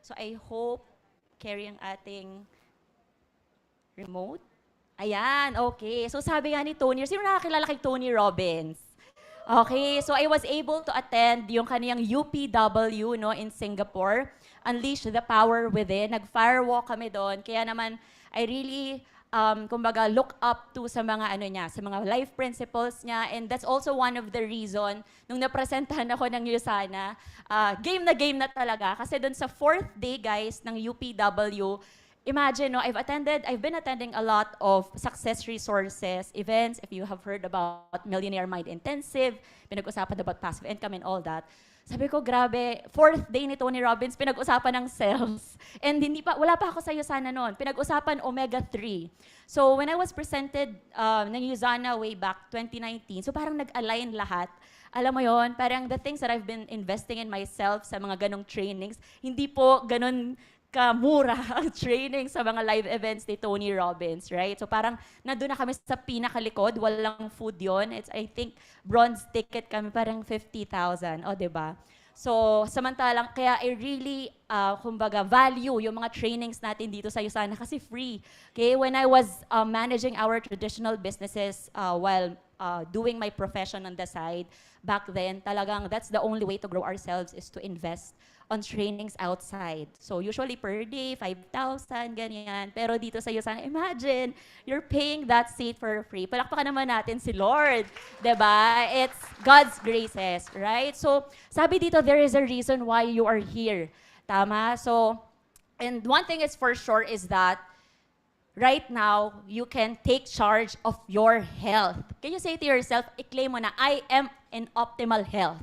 So I hope carry ang ating remote. Ayan, okay. So sabi nga ni Tony, sino nakakilala kay Tony Robbins? Okay, so I was able to attend yung kaniyang UPW no, in Singapore. Unleash the Power Within. Nag-firewalk kami doon. Kaya naman, I really, kumbaga, look up to sa mga ano niya, sa mga life principles niya. And that's also one of the reason, nung napresentahan ako ng USANA, game na talaga. Kasi doon sa fourth day, guys, ng UPW, imagine, no, I've been attending a lot of success resources events. If you have heard about Millionaire Mind Intensive, pinag-usapan about passive income and all that. Sabi ko, grabe, fourth day ni Tony Robbins, pinag-usapan ng sales. And wala pa ako sa Usana noon. Pinag-usapan omega-3. So when I was presented ng Usana way back 2019, so parang nag-align lahat. Alam mo yon, parang the things that I've been investing in myself sa mga ganong trainings, hindi po ganon kamura ang training sa mga live events ni Tony Robbins, right? So parang nandun na kami sa pinakalikod, walang food yon. It's, I think, bronze ticket kami, parang 50,000, o, diba? So, samantalang, kaya I really, kumbaga, value yung mga trainings natin dito sa Usana kasi free. Okay, when I was managing our traditional businesses while doing my profession on the side, back then, talagang that's the only way to grow ourselves is to invest on trainings outside. So usually per day, 5,000, ganyan. Pero dito sa Usana, imagine, you're paying that seat for free. Palakpakan naman natin si Lord. 'Di ba? It's God's graces, right? So sabi dito, there is a reason why you are here. Tama? So, and one thing is for sure is that right now, you can take charge of your health. Can you say to yourself, i-claim mo na, I am in optimal health.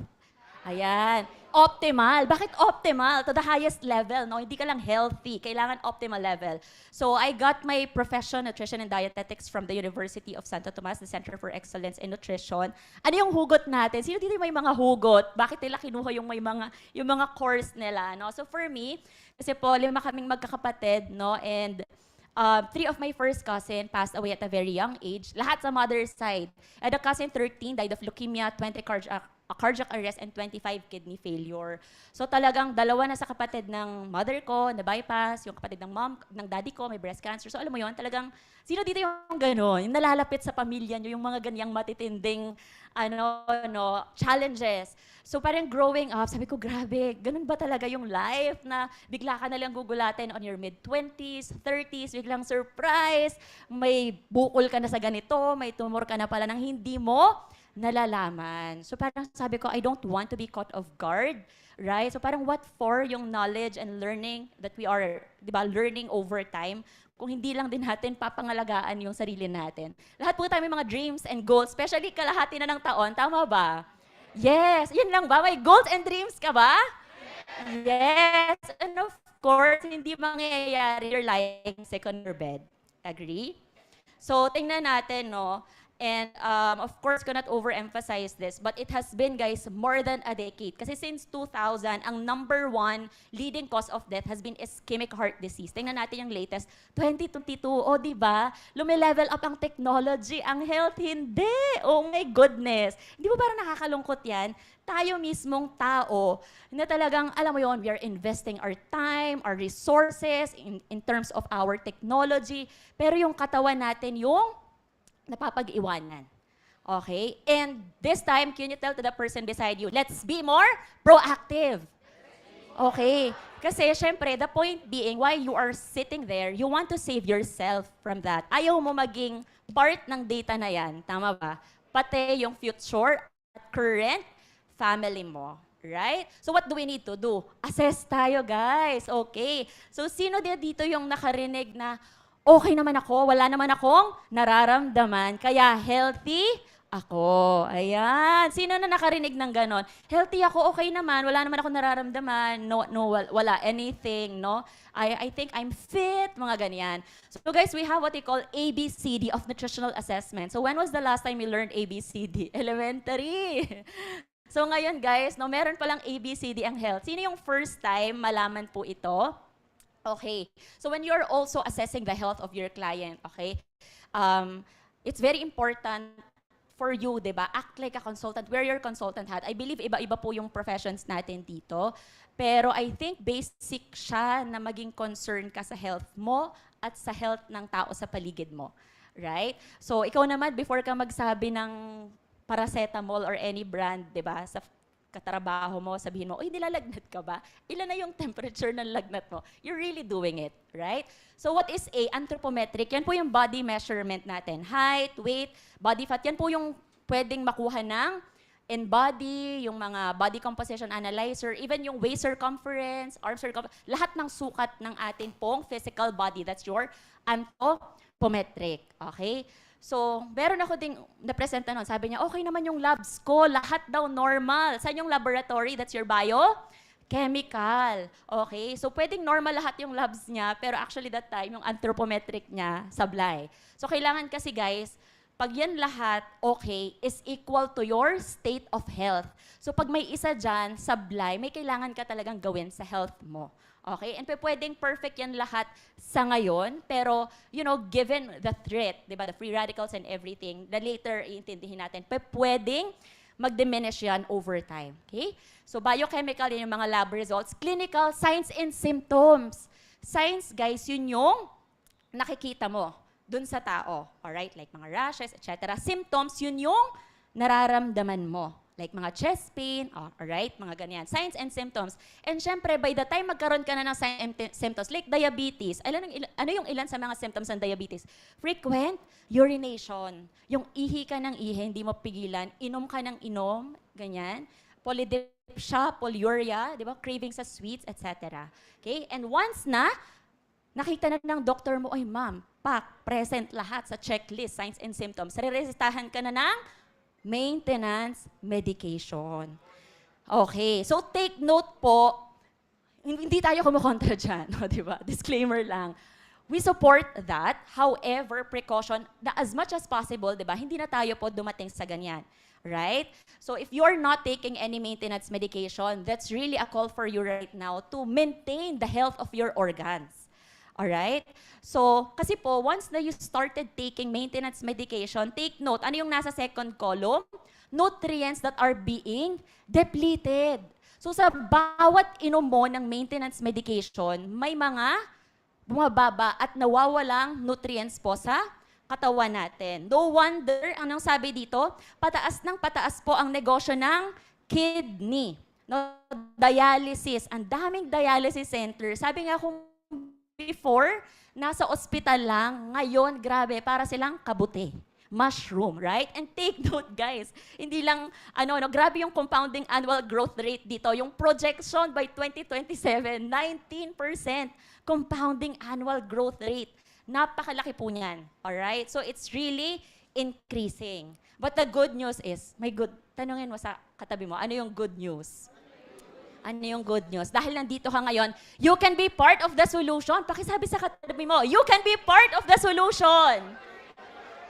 Ayan. Optimal. Bakit optimal? To the highest level, no? Hindi ka lang healthy. Kailangan optimal level. So, I got my profession, nutrition and dietetics from the University of Santo Tomas, the Center for Excellence in Nutrition. Ano yung hugot natin? Sino dito may mga hugot? Bakit nila kinuha yung mga course nila, no? So, for me, kasi po, 5 kaming magkakapatid, no? And 3 of my first cousin passed away at a very young age. Lahat sa mother's side. And the cousin 13 died of leukemia, 20 cardiac arrest, and 25 kidney failure. So talagang 2 na sa kapatid ng mother ko, na bypass, yung kapatid ng daddy ko, may breast cancer. So alam mo yon, talagang, sino dito yung gano'n? Yung nalalapit sa pamilya nyo, yung mga ganyang matitinding challenges. So parang growing up, sabi ko, grabe, ganun ba talaga yung life na bigla ka na lang gugulatin on your mid-20s, 30s, biglang surprise, may bukol ka na sa ganito, may tumor ka na pala ng hindi mo nalalaman. So parang sabi ko, I don't want to be caught off guard, right? So parang what for yung knowledge and learning that we are, di ba, learning over time, kung hindi lang din natin papangalagaan yung sarili natin. Lahat po tayo may mga dreams and goals, especially kalahati na ng taon, tama ba? Yes, yun lang ba? May goals and dreams ka ba? Yes, and of course, hindi mangyayari you're lying sick on your bed. Agree? So, tingnan natin, no? And of course, cannot overemphasize this, but it has been, guys, more than a decade. Kasi since 2000, ang number 1 leading cause of death has been ischemic heart disease. Tingnan natin yung latest, 2022. O, di ba? Lumilevel up ang technology, ang health, hindi. Oh my goodness. Hindi ba parang nakakalungkot yan? Tayo mismong tao, na talagang, alam mo yon, we are investing our time, our resources, in terms of our technology, pero yung katawan natin, yung napapag-iwanan. Okay? And this time, can you tell to the person beside you, let's be more proactive. Okay? Kasi, syempre, the point being, why you are sitting there, you want to save yourself from that. Ayaw mo maging part ng data na yan. Tama ba? Pati yung future at current family mo. Right? So what do we need to do? Assess tayo, guys. Okay. So sino dito yung nakarinig na okay naman ako, wala naman akong nararamdaman, kaya healthy ako. Ayan. Sino na nakarinig ng ganon? Healthy ako, okay naman, wala naman akong nararamdaman, wala anything, no? I think I'm fit, mga ganyan. So guys, we have what we call ABCD of nutritional assessment. So when was the last time you learned ABCD? Elementary. So ngayon guys, no, meron palang ABCD ang health. Sino yung first time malaman po ito? Okay. So when you're also assessing the health of your client, okay, it's very important for you, di ba? Act like a consultant. Wear your consultant hat. I believe iba-iba po yung professions natin dito. Pero I think basic siya na maging concern ka sa health mo at sa health ng tao sa paligid mo. Right? So, ikaw naman, before ka magsabi ng paracetamol or any brand, di ba, sa katrabaho mo, sabihin mo, uy, nilalagnat ka ba? Ilan na yung temperature ng lagnat mo? You're really doing it, right? So what is a anthropometric? Yan po yung body measurement natin. Height, weight, body fat. Yan po yung pwedeng makuha ng InBody, yung mga body composition analyzer, even yung waist circumference, arm circumference, lahat ng sukat ng atin pong physical body. That's your anthropometric. Okay? So, meron ako ding na-presenta nun. Sabi niya, okay naman yung labs ko. Lahat daw normal. Saan yung laboratory? That's your biochemical. Okay? So, pwedeng normal lahat yung labs niya, pero actually that time, yung anthropometric niya, sablay. So, kailangan kasi guys, pag yan lahat, okay, is equal to your state of health. So, pag may isa dyan, sablay, may kailangan ka talagang gawin sa health mo. Okay? And pwedeng perfect yan lahat sa ngayon, pero, you know, given the threat, di ba, the free radicals and everything, na later iintindihin natin, pwedeng mag-diminish yan over time. Okay? So, biochemical, yan yung mga lab results. Clinical, signs and symptoms. Signs, guys, yun yung nakikita mo dun sa tao. Alright? Like mga rashes, etc. Symptoms, yun yung nararamdaman mo. Like mga chest pain, alright? Mga ganyan. Signs and symptoms. And syempre, by the time magkaroon ka na ng signs and symptoms, like diabetes, ano yung ilan sa mga symptoms ng diabetes? Frequent urination. Yung ihi ka ng ihi, hindi mo pigilan. Inom ka ng inom, ganyan. Polydipsia, polyuria, di ba? Craving sa sweets, etc. Okay? And once na, nakita na ng doktor mo, ay ma'am, present lahat sa checklist, signs and symptoms. Re-resetahan ka na ng maintenance medication. Okay, so take note po, hindi tayo kumukontra dyan, no, di ba? Disclaimer lang. We support that, however, precaution, na as much as possible, di ba? Hindi na tayo po dumating sa ganyan. Right? So if you're not taking any maintenance medication, that's really a call for you right now to maintain the health of your organs. Alright? So, kasi po, once na you started taking maintenance medication, take note, ano yung nasa second column? Nutrients that are being depleted. So, sa bawat inom mo ng maintenance medication, may mga bumababa at nawawalang nutrients po sa katawan natin. No wonder, anong sabi dito? Pataas ng pataas po ang negosyo ng kidney. No, dialysis. Ang daming dialysis center. Sabi nga kung before, nasa ospital lang. Ngayon, grabe, para silang kabuti. Mushroom, right? And take note, guys. Hindi lang, grabe yung compounding annual growth rate dito. Yung projection by 2027, 19% compounding annual growth rate. Napakalaki po niyan. Alright? So, it's really increasing. But the good news is, tanungin mo sa katabi mo, ano yung good news? Ano yung good news? Dahil nandito ka ngayon, you can be part of the solution. Pakisabi sa katabi mo, you can be part of the solution.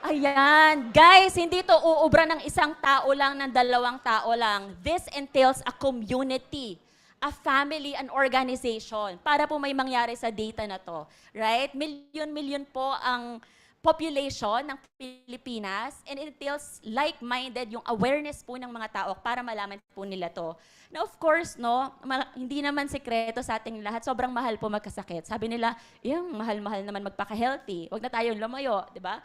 Ayan. Guys, hindi to uubra ng isang tao lang, ng dalawang tao lang. This entails a community, a family, an organization, para po may mangyari sa data na to. Right? Milyon-milyon po ang population ng Pilipinas, and it entails like-minded yung awareness po ng mga tao para malaman po nila to. Now, of course, no, hindi naman sekreto sa ating lahat, sobrang mahal po magkasakit. Sabi nila, yung mahal-mahal naman magpaka-healthy. Huwag na tayong lumayo, di ba?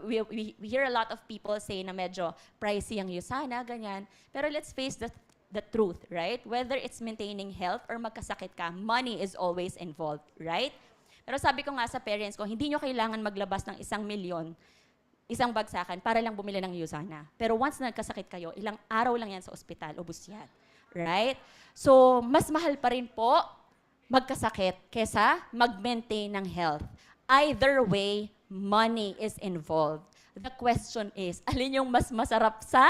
We hear a lot of people say na medyo pricey ang Usana, ganyan. Pero let's face the truth, right? Whether it's maintaining health or magkasakit ka, money is always involved, right? Pero sabi ko nga sa parents ko, hindi nyo kailangan maglabas ng 1 milyon, isang bagsakan, para lang bumili ng Usana. Pero once nagkasakit kayo, ilang araw lang yan sa ospital, ubos yan. Right? So, mas mahal pa rin po magkasakit kesa mag-maintain ng health. Either way, money is involved. The question is, alin yung mas masarap sa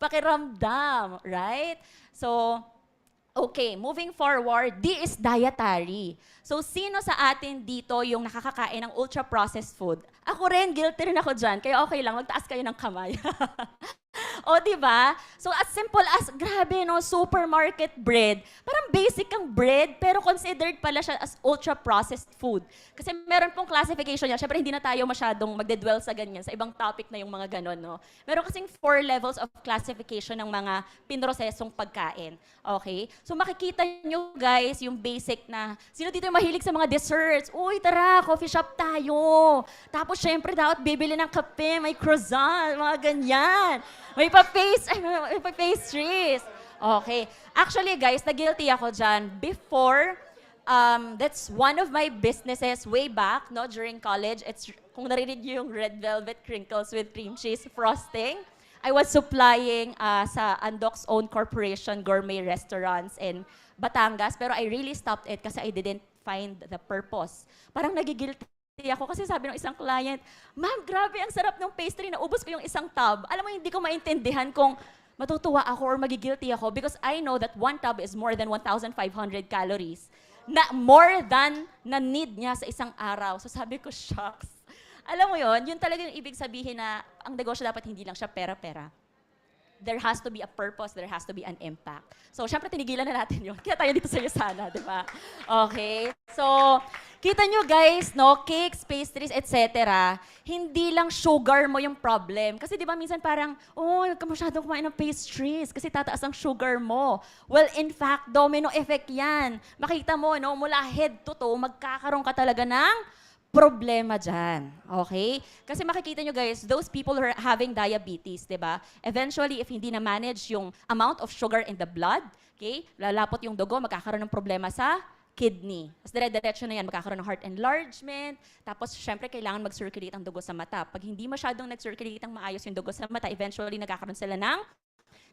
pakiramdam? Right? So, okay, moving forward, D is dietary. So, sino sa atin dito yung nakakakain ng ultra-processed food? Ako rin, guilty rin ako dyan. Kaya okay lang, magtaas kayo ng kamay. O, di ba? So, as simple as, grabe, no, supermarket bread. Parang basic ang bread, pero considered pala siya as ultra-processed food. Kasi meron pong classification niya. Siyempre, hindi na tayo masyadong magdedwell sa ganyan. Sa ibang topic na yung mga ganon, no? Meron kasing 4 levels of classification ng mga pinrosesong pagkain. Okay? So, makikita nyo, guys, yung basic na, sino dito yung mahilig sa mga desserts? Uy, tara, coffee shop tayo. Tapos, syempre, dapat bibili ng kape, may croissant, mga ganyan. May pa pastries. Okay. Actually, guys, na-guilty ako dyan. Before, that's one of my businesses way back, no, during college. It's, kung narinig niyo yung red velvet crinkles with cream cheese frosting, I was supplying sa Andox own corporation gourmet restaurants in Batangas. Pero I really stopped it kasi I didn't find the purpose. Parang nagigilty ako kasi sabi ng isang client, ma'am, grabe ang sarap ng pastry, naubos ko yung isang tub. Alam mo, hindi ko maintindihan kung matutuwa ako or magigilty ako because I know that one tub is more than 1,500 calories. Na more than na need niya sa isang araw. So sabi ko, shucks. Alam mo yon, yun talaga yung ibig sabihin na ang negosyo dapat hindi lang siya pera-pera. There has to be a purpose, there has to be an impact. So, syempre, tinigilan na natin yun. Kaya tayo dito sa Yusana, di ba? Okay? So, kita nyo guys, no, cakes, pastries, etc. Hindi lang sugar mo yung problem. Kasi di ba minsan parang, oh, huwag ka masyadong kumain ng pastries kasi tataas ang sugar mo. Well, in fact, domino effect yan. Makita mo, no, mula head to toe, magkakaroon ka talaga ng problema dyan. Okay? Kasi makikita nyo guys, those people who are having diabetes, di ba? Eventually, if hindi na-manage yung amount of sugar in the blood, okay, lalapot yung dugo, magkakaroon ng problema sa kidney. Tapos dire-diretso na yan, magkakaroon ng heart enlargement. Tapos, syempre, kailangan mag-circulate ang dugo sa mata. Pag hindi masyadong nag-circulate ang maayos yung dugo sa mata, eventually, nagkakaroon sila ng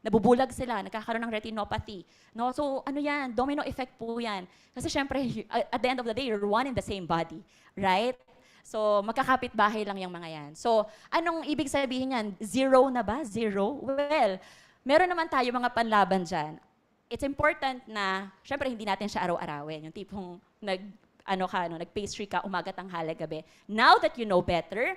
nabubulag sila, nagkakaroon ng retinopathy. No? So, ano yan? Domino effect po yan. Kasi syempre, at the end of the day, you're one in the same body. Right? So, magkakapit bahay lang yung mga yan. So, anong ibig sabihin yan? Zero na ba? Zero? Well, meron naman tayo mga panlaban dyan. It's important na, syempre, hindi natin siya araw-arawin. Yung tipong nag-pastry ka, umaga, tanghali, gabi. Now that you know better,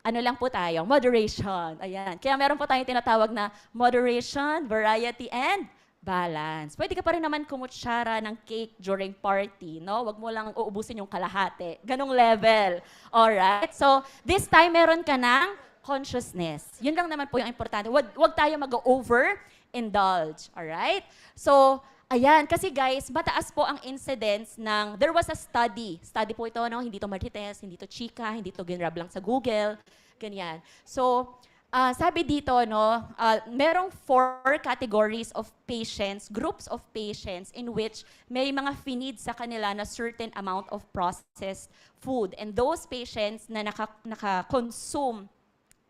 ano lang po tayo, moderation. Ayan. Kaya meron po tayong tinatawag na moderation, variety, and balance. Pwede ka pa rin naman kumutsara ng cake during party, no? Huwag mo lang uubusin yung kalahati. Ganong level. Alright? So, this time meron ka ng consciousness. Yun lang naman po yung importante. Huwag tayo mag-over-indulge. Alright? So, ayan, kasi guys, mataas po ang incidence ng, there was a study. Study po ito, no? Hindi to Marites, hindi to Chika, hindi to ginrab lang sa Google. Ganyan. So, sabi dito, no, merong 4 categories of patients, groups of patients in which may mga finid sa kanila na certain amount of processed food. And those patients na naka-consume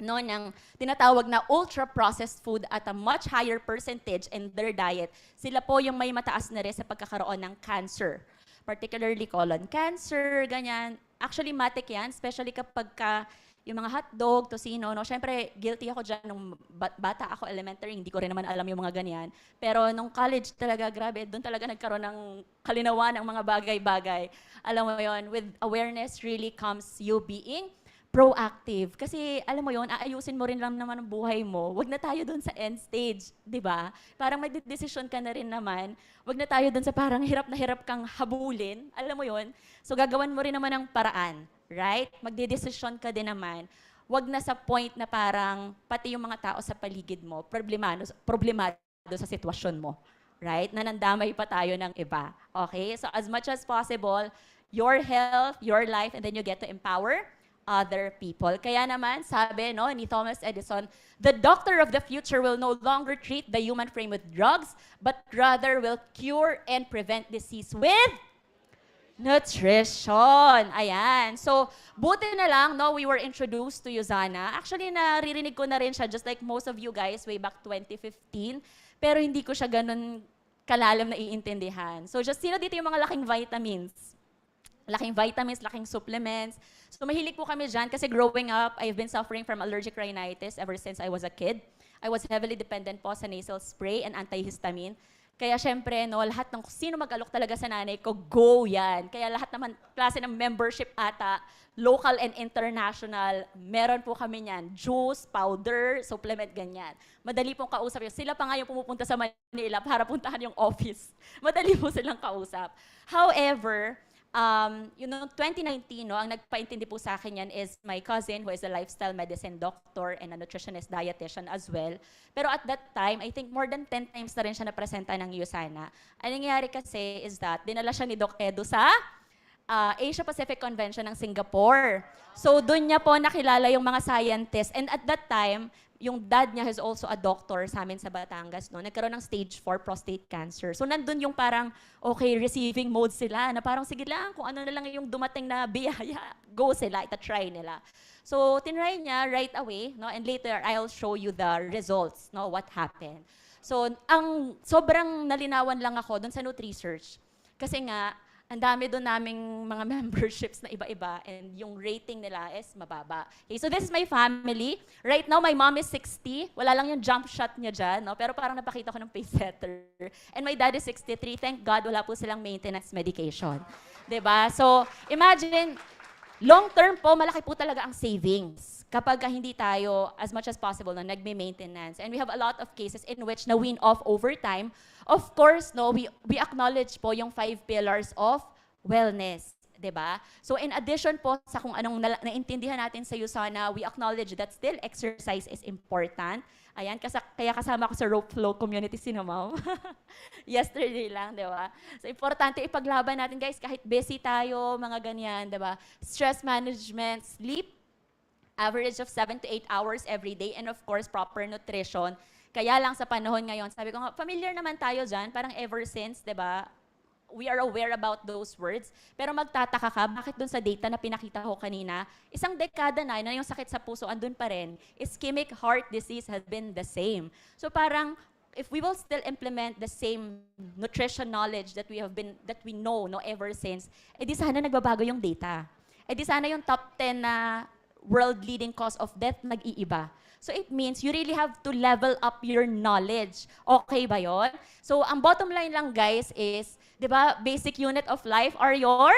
no, ng tinatawag na ultra-processed food at a much higher percentage in their diet, sila po yung may mataas na risk sa pagkakaroon ng cancer. Particularly colon cancer, ganyan. Actually, matik yan, especially kapag yung mga hotdog, tosino, no? Siyempre, guilty ako dyan nung bata ako, elementary, hindi ko rin naman alam yung mga ganyan. Pero nung college talaga, grabe, doon talaga nagkaroon ng kalinawan ng mga bagay-bagay. Alam mo yon, with awareness really comes you being proactive. Kasi, alam mo yon, aayusin mo rin lang naman ang buhay mo. Huwag na tayo doon sa end stage, di ba? Parang may decision ka na rin naman. Huwag na tayo doon sa parang hirap na hirap kang habulin. Alam mo yon? So, gagawan mo rin naman ng paraan. Right? Magdedesisyon ka din naman. Huwag na sa point na parang pati yung mga tao sa paligid mo, problemado sa sitwasyon mo. Right? Na nandamay pa tayo ng iba. Okay? So as much as possible, your health, your life, and then you get to empower other people. Kaya naman, sabi no, ni Thomas Edison, the doctor of the future will no longer treat the human frame with drugs, but rather will cure and prevent disease with nutrition. Ayan. So, buti na lang, no, we were introduced to Yusana. Actually, naririnig ko na rin siya, just like most of you guys, way back 2015. Pero hindi ko siya ganun kalalim na iintindihan. So, just sino dito yung mga laking vitamins? Laking vitamins, laking supplements. So, mahilig po kami dyan kasi growing up, I've been suffering from allergic rhinitis ever since I was a kid. I was heavily dependent po sa nasal spray and antihistamine. Kaya syempre, no, lahat ng sino mag-alok talaga sa nanay ko, go yan. Kaya lahat naman klase ng membership ata, local and international, meron po kami niyan. Juice, powder, supplement, ganyan. Madali pong kausap yun. Sila pa nga yung pumupunta sa Manila para puntahan yung office. Madali po silang kausap. However, you know, 2019, no, ang nagpaintindi po sa akin yan is my cousin who is a lifestyle medicine doctor and a nutritionist dietitian as well. Pero at that time, I think more than 10 times na rin siya napresenta ng USANA. Ang nangyayari kasi is that dinala siya ni Doc Edo sa Asia Pacific Convention ng Singapore. So doon niya po nakilala yung mga scientists. And at that time, yung dad niya is also a doctor sa amin sa Batangas, no? Nagkaroon ng stage 4 prostate cancer. So nandun yung parang, okay, receiving mode sila, na parang sige lang, kung ano na lang yung dumating na biyaya, go sila, ita-try nila. So tinry niya right away, no? And later, I'll show you the results, no? What happened. So ang sobrang nalinawan lang ako dun sa NutriSearch. Kasi nga, ang dami doon naming mga memberships na iba-iba and yung rating nila is mababa. Okay, so this is my family. Right now, my mom is 60. Wala lang yung jump shot niya dyan, no? Pero parang napakita ko ng pace setter. And my dad is 63. Thank God, wala po silang maintenance medication. 'Di ba? So, imagine, long term po, malaki po talaga ang savings kapag hindi tayo, as much as possible, no, nagme-maintenance. And we have a lot of cases in which na-win off over time. Of course, no, we acknowledge po yung 5 pillars of wellness. 'Di ba? So in addition po sa kung anong naintindihan natin sa USANA, we acknowledge that still exercise is important. Ayan, kaya kasama ko sa Rope Flow community si Ma'am. Yesterday lang, 'di ba? So importante ipaglaban natin, guys, kahit busy tayo, mga ganyan, 'di ba? Stress management, sleep, average of 7 to 8 hours every day, and of course, proper nutrition. Kaya lang sa panahon ngayon, sabi ko nga, familiar naman tayo dyan, parang ever since, 'di ba? We are aware about those words. Pero magtataka ka, bakit dun sa data na pinakita ko kanina, isang dekada na yung sakit sa puso, andun pa rin. Ischemic heart disease has been the same. So parang, if we will still implement the same nutrition knowledge that we know, no, ever since, edi sana nagbabago yung data. Edi sana yung top 10 na world leading cause of death nag-iiba. So it means you really have to level up your knowledge. Okay ba yon? So ang bottom line lang, guys, is, di ba, basic unit of life are your,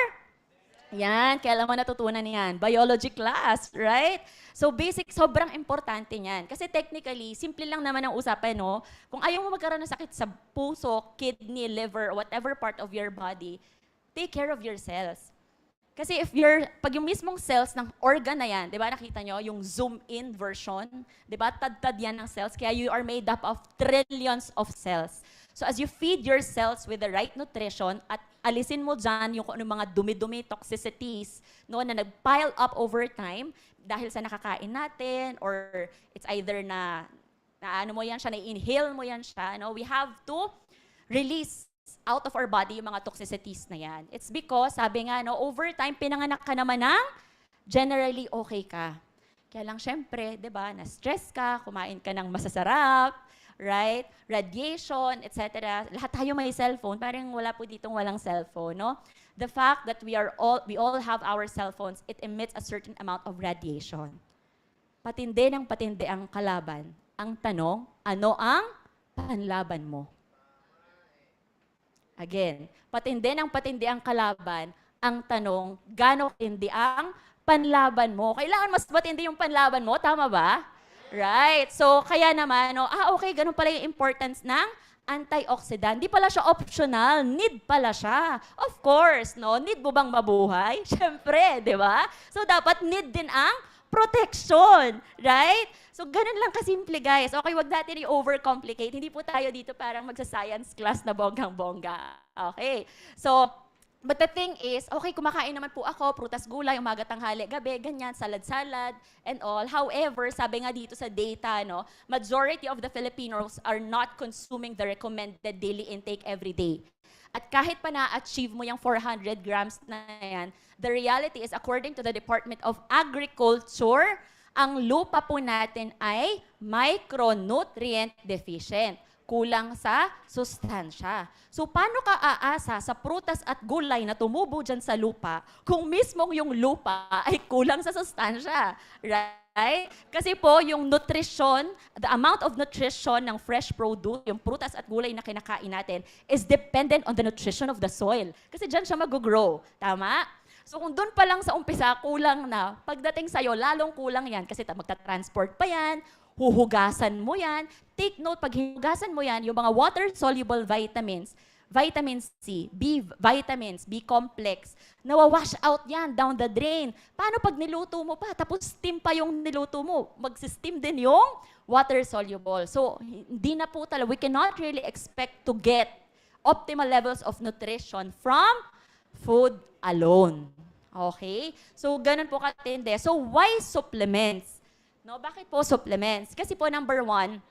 yan, kailan mo natutunan yan? Biology class, right? So basic, sobrang importante niyan. Kasi technically, simple lang naman ang usapan, no? Kung ayaw mo magkaroon ng sakit sa puso, kidney, liver, whatever part of your body, take care of your cells. Kasi pag yung mismong cells ng organ na yan, di ba, nakita nyo, yung zoom-in version, di ba, tad-tad yan ng cells, kaya you are made up of trillions of cells. So as you feed your cells with the right nutrition at alisin mo dyan yung kung anong mga dumi-dumi toxicities, no, na nag-pile up over time dahil sa nakakain natin, or it's either na ano mo yan siya, na-inhale mo yan siya, no, we have to release out of our body yung mga toxicities na yan. It's because, sabi nga, no, over time, pinanganak ka naman ng generally okay ka. Kaya lang, syempre, di ba, na-stress ka, kumain ka ng masasarap, right? Radiation, etc. Lahat tayo may cellphone, parang wala po ditong walang cellphone, no? The fact that we all have our cellphones, it emits a certain amount of radiation. Patindi ng patindi ang kalaban. Ang tanong, ano ang panlaban mo? Again, patindi ng patindi ang kalaban. Ang tanong, gaano katindi ang panlaban mo? Kailangan mas matindi yung panlaban mo, tama ba? Right. So, kaya naman, no, okay, ganun pala yung importance ng antioxidant. Di pala siya optional, need pala siya. Of course, no, need mo bang mabuhay? Siyempre, di ba? So, dapat need din ang protection, right? So, ganun lang kasimple, guys. Okay, wag natin i-overcomplicate. Hindi po tayo dito parang magsa-science class na bonggang-bongga. Okay? So, but the thing is, okay, kumakain naman po ako, prutas, gulay, umaga, tanghali, gabi, ganyan, salad-salad, and all. However, sabi nga dito sa data, no, majority of the Filipinos are not consuming the recommended daily intake every day. At kahit pa na-achieve mo yung 400 grams na yan, the reality is, according to the Department of Agriculture, ang lupa po natin ay micronutrient deficient. Kulang sa sustansya. So, paano ka aasa sa prutas at gulay na tumubo dyan sa lupa kung mismong yung lupa ay kulang sa sustansya? Right? Right? Kasi po, yung nutrition, the amount of nutrition ng fresh produce, yung prutas at gulay na kinakain natin, is dependent on the nutrition of the soil. Kasi dyan siya mag-grow. Tama? So kung doon pa lang sa umpisa, kulang na. Pagdating sa'yo, lalong kulang yan. Kasi magta-transport pa yan, huhugasan mo yan. Take note, pag hugasan mo yan, yung mga water-soluble vitamins, vitamin C, B vitamins, B complex, nawawash out yan down the drain. Paano pag niluto mo pa, tapos steam pa yung niluto mo? Mag-steam din yung water-soluble. So, hindi na po talaga, we cannot really expect to get optimal levels of nutrition from food alone. Okay? So, ganun po katindi. So, why supplements? No, bakit po supplements? Kasi po, number one,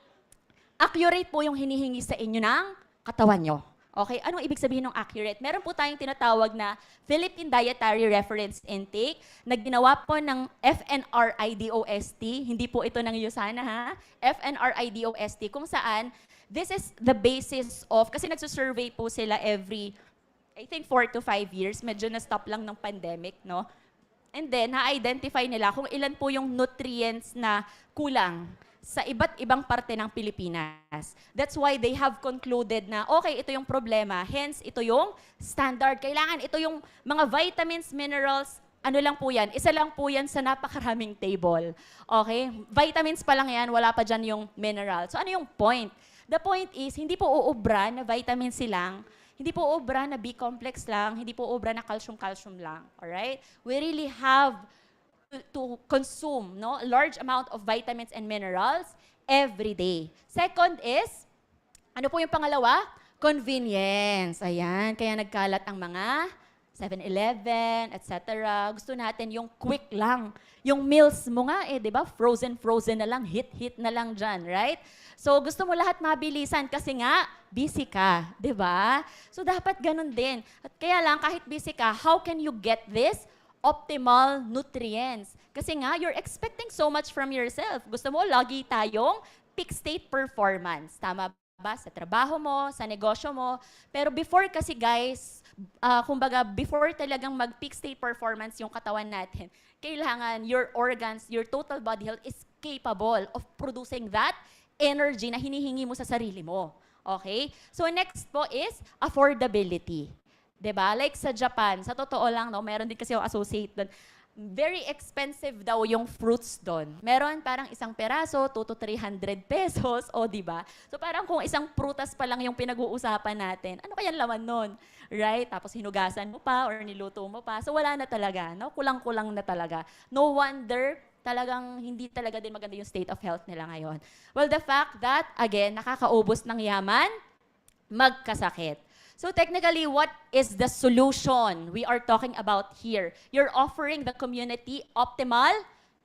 accurate po yung hinihingi sa inyo ng katawan nyo. Okay, anong ibig sabihin ng accurate? Meron po tayong tinatawag na Philippine Dietary Reference Intake na ginawa po ng FNRIDOST. Hindi po ito ng USANA, ha? FNRIDOST, kung saan this is the basis of, kasi nagsusurvey po sila every, I think 4 to 5 years, medyo na-stop lang ng pandemic, no? And then, na-identify nila kung ilan po yung nutrients na kulang sa iba't ibang parte ng Pilipinas. That's why they have concluded na, okay, ito yung problema, hence ito yung standard. Kailangan ito yung mga vitamins, minerals, ano lang po yan, isa lang po yan sa napakaraming table. Okay? Vitamins pa lang yan, wala pa dyan yung minerals. So ano yung point? The point is, hindi po uubra na vitamins silang, hindi po uubra na B-complex lang, hindi po uubra na calcium lang. Alright? We really have to consume, no, a large amount of vitamins and minerals every day. Second is, ano po yung pangalawa? Convenience. Ayan, kaya nagkalat ang mga 7-Eleven, etc. Gusto natin yung quick lang. Yung meals mo nga di ba? Frozen na lang, hit na lang dyan, right? So gusto mo lahat mabilisan kasi nga, busy ka, di ba? So dapat ganun din. At kaya lang, kahit busy ka, how can you get this? Optimal nutrients. Kasi nga, you're expecting so much from yourself. Gusto mo, lagi tayong peak state performance. Tama ba? Sa trabaho mo, sa negosyo mo. Pero before kasi guys, kumbaga, before talagang mag-peak state performance yung katawan natin, kailangan your organs, your total body health is capable of producing that energy na hinihingi mo sa sarili mo. Okay? So next po is affordability. 'Di ba? Like sa Japan, sa totoo lang, no, meron din kasi yung associate doon. Very expensive daw yung fruits doon. Meron parang isang peraso, 2 to 300 pesos, o 'di ba? So parang kung isang prutas pa lang yung pinag-uusapan natin, ano kaya laman nun? Right? Tapos hinugasan mo pa or niluto mo pa. So wala na talaga, no? Kulang-kulang na talaga. No wonder talagang hindi talaga din maganda yung state of health nila ngayon. Well, the fact that, again, nakakaubos ng yaman, magkasakit. So technically, what is the solution we are talking about here? You're offering the community optimal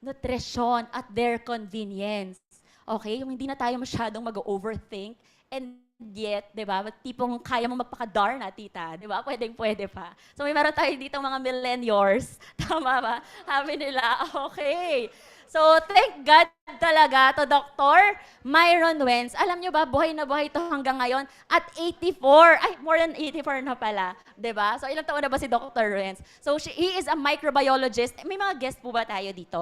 nutrition at their convenience. Okay? Yung hindi na tayo masyadong mag-overthink and yet, di ba, tipong kaya mo magpakadar na, tita. Di ba? Pwedeng-pwede pa. So may meron tayo dito mga millennials. Tama ba? Sabi nila, okay. So, thank God talaga to Dr. Myron Wentz. Alam nyo ba, buhay na buhay to hanggang ngayon at 84. Ay, more than 84 na pala. 'Di ba? So, ilang taon na ba si Dr. Wentz? So, he is a microbiologist. May mga guest po ba tayo dito?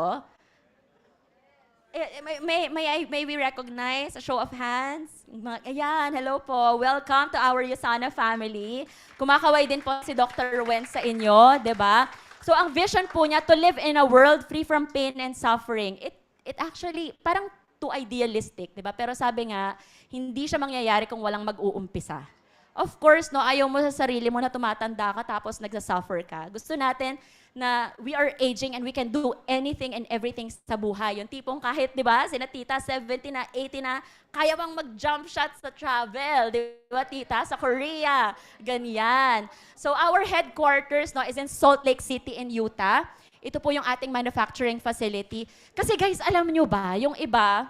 May we recognize a show of hands? Ayan, hello po. Welcome to our USANA family. Kumakaway din po si Dr. Wentz sa inyo, 'di ba? So ang vision po niya, to live in a world free from pain and suffering. It actually, parang too idealistic, di ba? Pero sabi nga, hindi siya mangyayari kung walang mag-uumpisa. Of course, no, ayaw mo sa sarili mo na tumatanda ka tapos nagsasuffer ka. Gusto natin na we are aging and we can do anything and everything sa buhay. Yung tipong kahit, di ba, sina tita, 70 na, 80 na, kaya bang mag-jump shot sa travel, di ba, tita, sa Korea, ganyan. So our headquarters, no, is in Salt Lake City in Utah. Ito po yung ating manufacturing facility. Kasi guys, alam nyo ba, yung iba,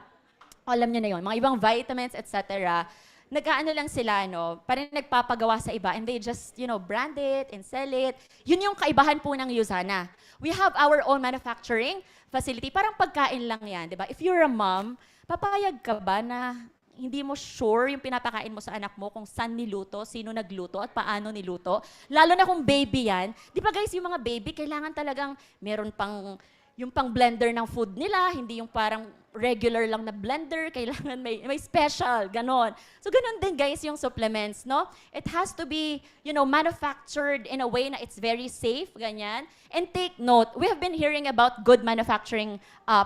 alam nyo na yun, mga ibang vitamins, etc., nag-aano lang sila, no, parang nagpapagawa sa iba and they just, brand it and sell it. Yun yung kaibahan po ng USANA. We have our own manufacturing facility. Parang pagkain lang yan, di ba? If you're a mom, papayag ka ba na hindi mo sure yung pinapakain mo sa anak mo kung saan niluto, sino nagluto, at paano niluto? Lalo na kung baby yan. Di ba guys, yung mga baby, kailangan talagang meron pang yung pang blender ng food nila, hindi yung parang regular lang na blender, kailangan may special, ganon. So ganon din guys yung supplements, no? It has to be, manufactured in a way na it's very safe, ganyan. And take note, we have been hearing about good manufacturing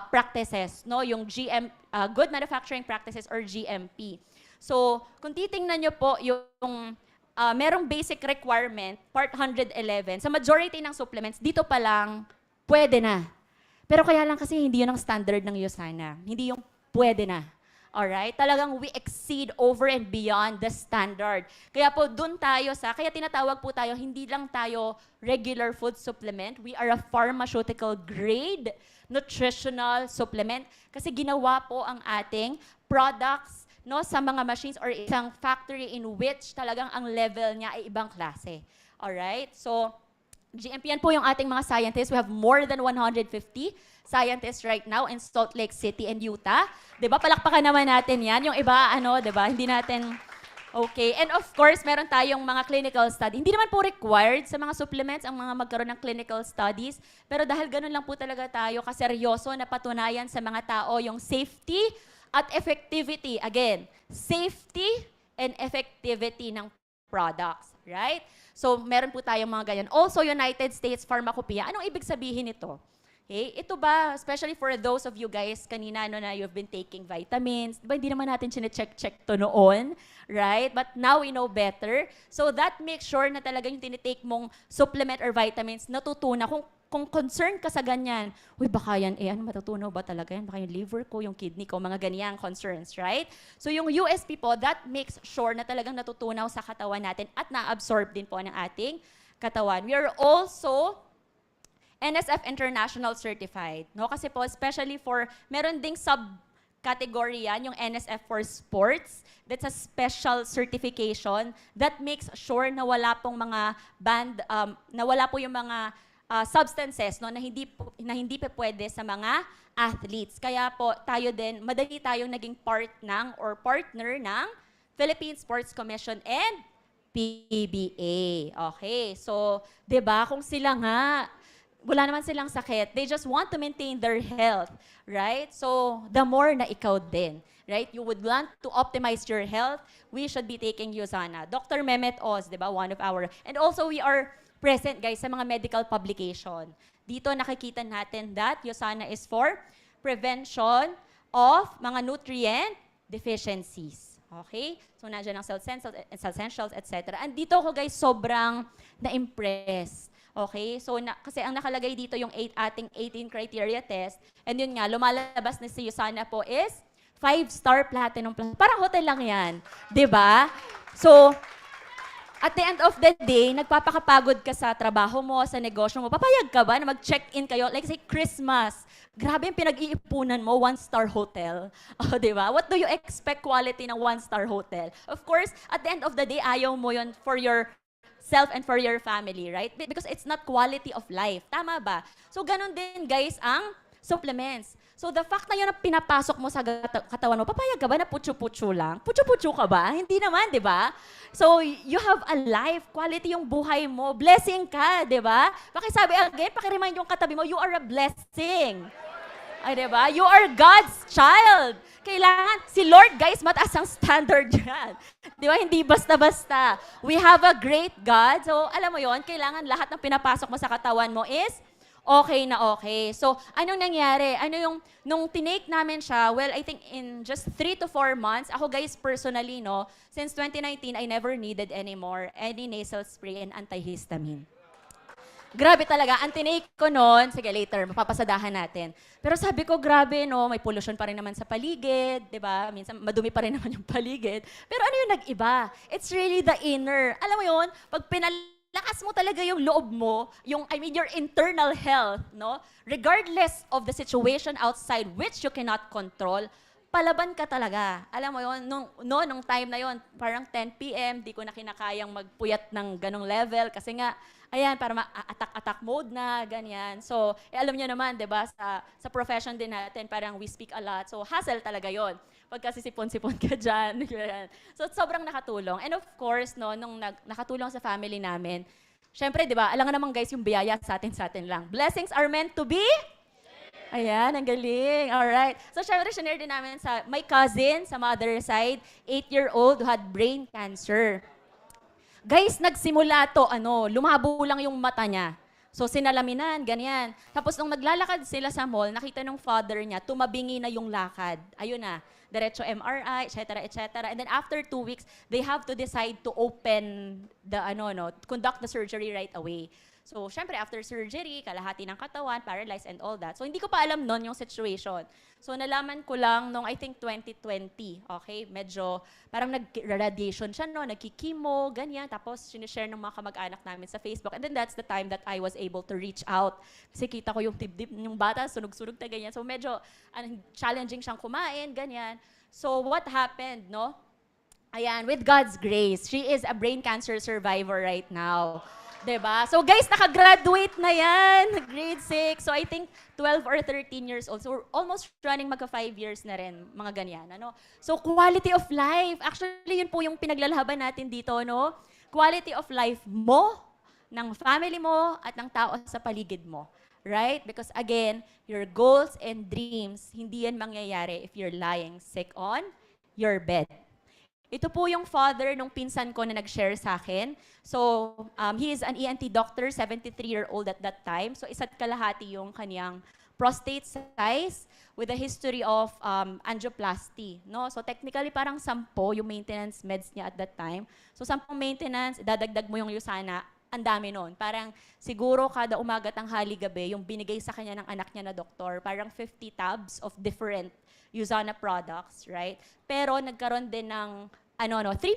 practices, no? Yung good manufacturing practices or GMP. So, kung titingnan nyo po yung merong basic requirement, Part 111, sa majority ng supplements, dito pa lang, pwede na. Pero kaya lang kasi hindi yun ang standard ng USANA. Hindi yung pwede na. Alright? Talagang we exceed over and beyond the standard. Kaya po dun tayo kaya tinatawag po tayo, hindi lang tayo regular food supplement. We are a pharmaceutical grade nutritional supplement kasi ginawa po ang ating products sa mga machines or isang factory in which talagang ang level niya ay ibang klase. Alright? So, GMP yan po yung ating mga scientists. We have more than 150 scientists right now in Salt Lake City and Utah. 'Di ba? Palakpakan naman natin yan. Yung iba, 'di ba? Hindi natin okay. And of course, meron tayong mga clinical study. Hindi naman po required sa mga supplements ang mga magkaroon ng clinical studies. Pero dahil ganun lang po talaga tayo kaseryoso na patunayan sa mga tao yung safety at effectivity. Again, safety and effectivity ng products. Right? So, meron po tayong mga ganyan. Also, United States Pharmacopoeia. Anong ibig sabihin nito? Okay? Ito ba, especially for those of you guys kanina na you've been taking vitamins, diba hindi naman natin chine-check to noon, right? But now we know better. So that makes sure na talaga yung tinitake mong supplement or vitamins natutunan. Kung concerned ka sa ganyan, baka yan, matutunaw ba talaga yan? Baka yung liver ko, yung kidney ko, mga ganyang concerns, right? So yung USP po, that makes sure na talagang natutunaw sa katawan natin at na-absorb din po ng ating katawan. We are also NSF International Certified, no? Kasi po, especially meron ding subcategory yan, yung NSF for sports. That's a special certification that makes sure na wala pong mga na wala po yung mga substances na hindi pa pwede sa mga athletes. Kaya po tayo din, madali tayong naging partner ng Philippine Sports Commission and PBA. Okay, so 'di ba kung sila nga wala naman silang sakit, they just want to maintain their health, right? So the more na ikaw din, right? You would want to optimize your health, we should be taking USANA. Dr. Mehmet Oz, 'di ba, one of our, and also we are present, guys, sa mga medical publication. Dito nakikita natin that USANA is for prevention of mga nutrient deficiencies. Okay? So, nandiyan ang cell essentials, etc. And dito ko, guys, sobrang na-impress. Okay? So, kasi ang nakalagay dito yung ating 18 criteria test. And yun nga, lumalabas na si USANA po is 5-star platinum plus. Parang hotel lang yan. 'Di ba? So, at the end of the day, nagpapakapagod ka sa trabaho mo, sa negosyo mo. Papayag ka ba na mag-check-in kayo? Like say, Christmas. Grabe yung pinag-iipunan mo, 1-star hotel. O, di ba? What do you expect quality ng 1-star hotel? Of course, at the end of the day, ayaw mo yun for yourself and for your family, right? Because it's not quality of life. Tama ba? So, ganun din, guys, ang supplements. So, the fact na yun na pinapasok mo sa katawan mo, papayag ka ba na putyo-putyo lang? Putyo-putyo ka ba? Hindi naman, di ba? So, you have a life, quality yung buhay mo, blessing ka, di ba? Pakisabi again, pakiremind yung katabi mo, you are a blessing. Ay, di ba? You are God's child. Kailangan, si Lord, guys, mataas ang standard yan. Di ba? Hindi basta-basta. We have a great God. So, alam mo yon, kailangan lahat ng pinapasok mo sa katawan mo is okay na okay. So, anong nangyari? Nung tinake namin siya, well, I think in just 3 to 4 months, ako guys, personally, no, since 2019, I never needed anymore any nasal spray and antihistamine. Grabe talaga. Ang tinake ko noon, sige later, mapapasadahan natin. Pero sabi ko, grabe, no, may pollution pa rin naman sa paligid, di ba? Minsan, madumi pa rin naman yung paligid. Pero ano yung nag-iba? It's really the inner. Alam mo yun, pag lakas mo talaga yung loob mo, your internal health, no? Regardless of the situation outside which you cannot control, palaban ka talaga. Alam mo yun, nung time na yun, parang 10 p.m., di ko na kinakayang magpuyat ng ganong level kasi nga, ayan, para ma-attack mode na, ganyan. So, alam niyo naman, di ba, sa profession din natin, parang we speak a lot. So, hassle talaga yon. Pagka sisipon-sipon ka dyan. So, sobrang nakatulong. And of course, no, nung nakatulong sa family namin, syempre, di ba, alam nga naman guys, yung biyaya sa atin lang. Blessings are meant to be Ayan, ang galing. Alright. So, syempre, sinare din namin sa my cousin sa mother side, 8-year-old who had brain cancer. Guys, nagsimula to, lumabo lang yung mata niya. So, sinalaminan, ganyan. Tapos, nung naglalakad sila sa mall, nakita nung father niya, tumabingi na yung lakad. Ayun na, diretso MRI, etc., etc. And then, after 2 weeks, they have to decide to open the, conduct the surgery right away. So, syempre, after surgery, kalahati ng katawan, paralyzed and all that. So, hindi ko pa alam nun yung situation. So, nalaman ko lang nung, I think, 2020. Okay? Medyo, parang nag-radiation siya, no? Nagkikimo, ganyan. Tapos, sinishare ng mga kamag-anak namin sa Facebook. And then, that's the time that I was able to reach out. Kasi kita ko yung tip-dip yung bata, sunog-sunog na ganyan. So, medyo challenging siyang kumain, ganyan. So, what happened, no? Ayan, with God's grace, she is a brain cancer survivor right now. Diba? So guys, nakagraduate na yan, grade 6. So I think 12 or 13 years old. So we're almost running magka 5 years na rin, mga ganyan. So quality of life, actually yun po yung pinaglalaban natin dito, no? Quality of life mo, ng family mo, at ng tao sa paligid mo. Right? Because again, your goals and dreams, hindi yan mangyayari if you're lying sick on your bed. Ito po yung father nung pinsan ko na nag-share sa akin. So, he is an ENT doctor, 73-year-old at that time. So, isa't kalahati yung kanyang prostate size with a history of angioplasty. No? So, technically, parang 10 yung maintenance meds niya at that time. So, 10 maintenance, dadagdag mo yung Usana, ang dami nun. Parang siguro kada umaga, tanghali, gabi, yung binigay sa kanya ng anak niya na doktor, parang 50 tabs of different Usana products, right? Pero nagkaroon din ng 3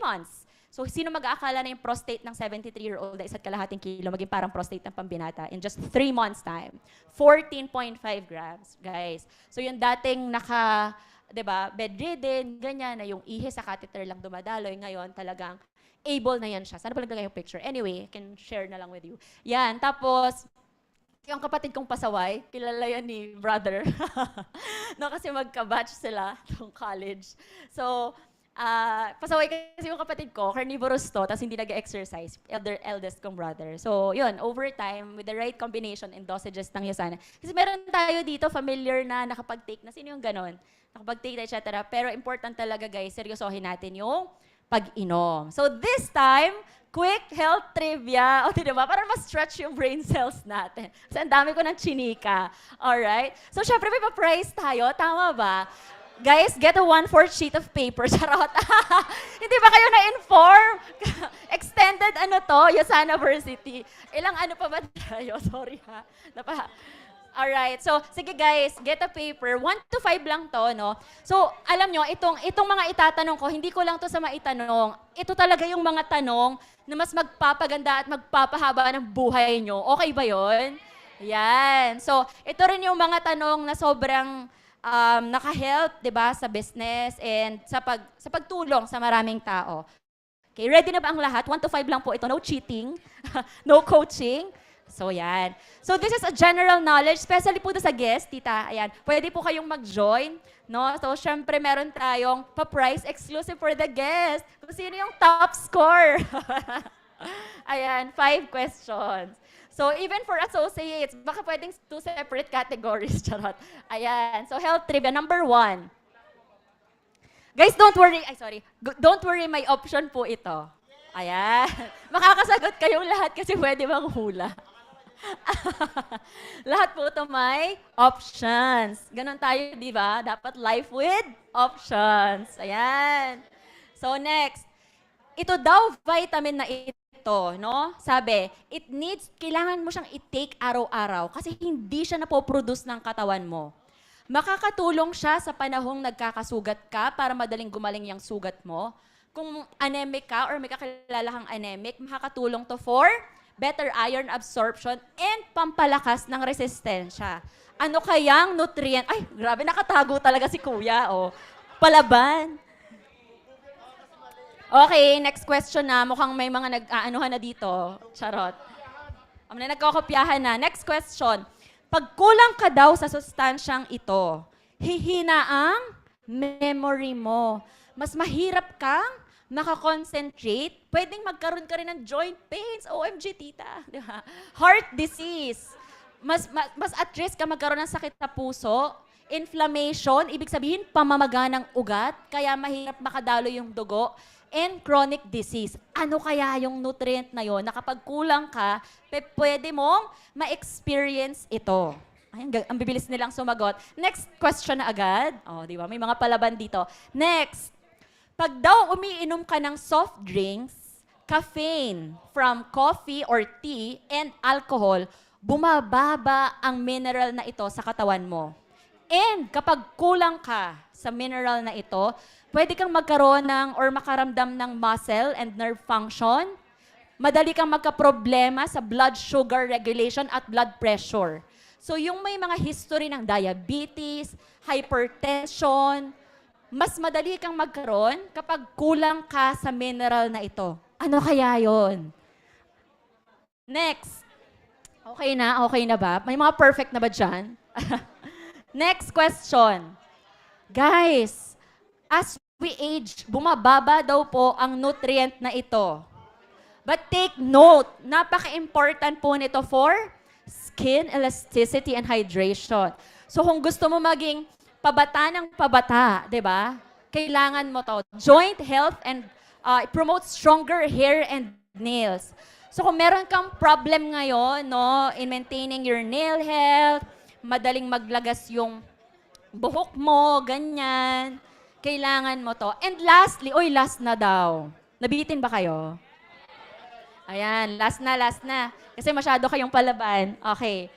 months. So, sino mag-aakala na yung prostate ng 73-year-old na isa't kalahating kilo maging parang prostate ng pambinata in just 3 months time? 14.5 grams, guys. So, yung dating bedridden, ganyan, na yung ihi sa catheter lang dumadaloy, ngayon talagang able na yan siya. Sana pala naglagay yung picture? Anyway, I can share na lang with you. Yan, tapos, yung kapatid kong pasaway, kilala yan ni brother. No, kasi magka-batch sila nung college. So, pasaway kasi yung kapatid ko, carnivorous to, tapos hindi nag-exercise, eldest kong brother. So, yun, over time, with the right combination and dosages ng Usana. Kasi meron tayo dito, familiar na nakapag-take na. Sino yung ganon? Nakapag-take na, etc. Pero important talaga, guys, seryosohin natin yung pag-inom. So, this time, quick health trivia. O, diba? Para ma-stretch yung brain cells natin. Kasi ang dami ko ng chinika. Alright? So, syempre, may pa-prize tayo. Tama ba? Guys, get a 1/4 sheet of paper. Charot. Hindi ba kayo na-inform? Extended Usana Varsity. Ilang pa ba tayo? Sorry ha. Alright, so sige guys, get a paper. 1 to 5 lang to, no? So, alam nyo, itong mga itatanong ko, hindi ko lang to sa maitanong. Ito talaga yung mga tanong na mas magpapaganda at magpapahaba ng buhay nyo. Okay ba yon? Yan. So, ito rin yung mga tanong na sobrang naka-help, 'di ba, sa business and sa pagtulong sa maraming tao. Okay, ready na ba ang lahat? 1 to 5 lang po ito. No cheating, no coaching. So, yan. So, this is a general knowledge, especially po sa guest, tita. Ayan. Pwede po kayong mag-join, no? So, syempre, meron tayong pa-prize exclusive for the guest. Kung sino yung top score. Ayan, 5 questions. So, even for associates, baka pwedeng 2 separate categories. Charot. Ayan. So, health trivia. Number 1. Guys, don't worry. Don't worry, may option po ito. Ayan. Makakasagot kayong lahat kasi pwede manghula. Lahat po ito may options. Ganon tayo, di ba? Dapat life with options. Ayan. So, next. Ito daw, vitamin na ito, no? Sabi, kailangan mo siyang i-take araw-araw kasi hindi siya napoproduce ng katawan mo. Makakatulong siya sa panahong nagkakasugat ka para madaling gumaling yung sugat mo. Kung anemic ka or may kakilala kang anemic, makakatulong to for better iron absorption and pampalakas ng resistensya. Ano kayang nutrient? Ay, grabe, nakatago talaga si Kuya. Oh. Palaban. Okay, next question na. Mukhang may mga nag-aanuhan na dito. Charot. Nagkokopyahan na. Next question. Pag kulang ka daw sa sustansyang ito, hihina ang memory mo. Mas mahirap kang makakoncentrate, pwedeng magkaroon ka rin ng joint pains. OMG, tita. Diba? Heart disease. mas at risk ka magkaroon ng sakit sa puso, inflammation, ibig sabihin pamamaga ng ugat, kaya mahirap makadalo yung dugo, and chronic disease. Ano kaya yung nutrient na yon na kapag kulang ka, pwede mong ma-experience ito? Ay, ang bibilis nilang sumagot. Next question na agad. Oh, di ba? May mga palaban dito. Next. Pag daw umiinom ka ng soft drinks, caffeine from coffee or tea, and alcohol, bumababa ang mineral na ito sa katawan mo. And kapag kulang ka sa mineral na ito, pwede kang magkaroon ng or makaramdam ng muscle and nerve function. Madali kang magkaproblema sa blood sugar regulation at blood pressure. So yung may mga history ng diabetes, hypertension, mas madali kang magkaroon kapag kulang ka sa mineral na ito. Ano kaya yon? Next. Okay na ba? May mga perfect na ba dyan? Next question. Guys, as we age, bumababa daw po ang nutrient na ito. But take note, napaka-important po nito for skin elasticity and hydration. So kung gusto mo maging pabata ng pabata, di ba? Kailangan mo to. Joint health and it promotes stronger hair and nails. So kung meron kang problem ngayon, no, in maintaining your nail health, madaling maglagas yung buhok mo, ganyan, kailangan mo to. And lastly, last na daw. Nabitin ba kayo? Ayan, last na. Kasi masyado kayong palaban. Okay.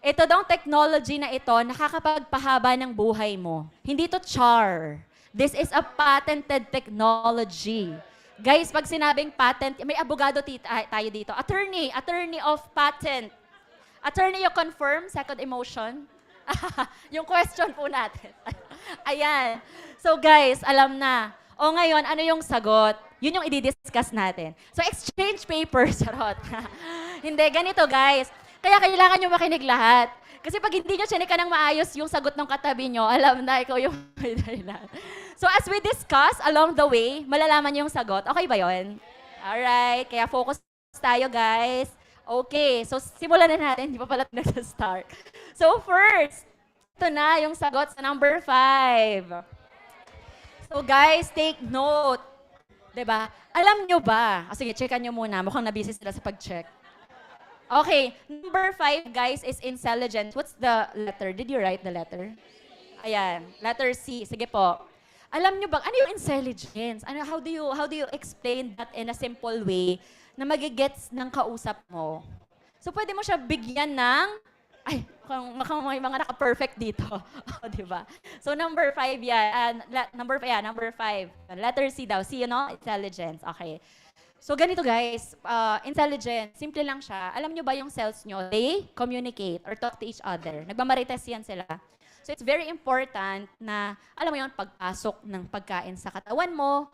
Ito daw technology na ito, nakakapagpahaba ng buhay mo. Hindi to char. This is a patented technology. Guys, pag sinabing patent, may abogado tayo dito. Attorney of patent. Attorney, you confirm second emotion? Yung question po natin. Ayan. So guys, alam na. O ngayon, ano yung sagot? Yun yung i-discuss natin. So exchange papers, charot. Hindi, ganito guys. Kaya kailangan nyo makinig lahat. Kasi pag hindi nyo chinika ng maayos yung sagot ng katabi nyo, alam na ikaw yung may dahilan. So as we discuss along the way, malalaman nyo yung sagot. Okay ba yun? Alright, kaya focus tayo guys. Okay, so simulan na natin. Hindi pa pala nag-start. So first, ito na yung sagot sa number 5. So guys, take note. 'Di ba? Alam nyo ba? Sige, checkan nyo muna. Mukhang nabisi sila sa pag-check. Okay, number 5 guys is intelligence. What's the letter? Did you write the letter? Ayan, letter C. Sige po. Alam nyo ba, ano yung intelligence? How do you explain that in a simple way na magigets ng kausap mo? So pwede mo siya bigyan ng, mukhang may mga naka-perfect dito. Di ba? So number 5 yan. Number 5. Letter C daw. C, intelligence. Okay. So ganito guys, intelligence, simple lang siya. Alam nyo ba yung cells nyo, they communicate or talk to each other. Nagmamarites yan sila. So it's very important na, alam mo yun, pagpasok ng pagkain sa katawan mo,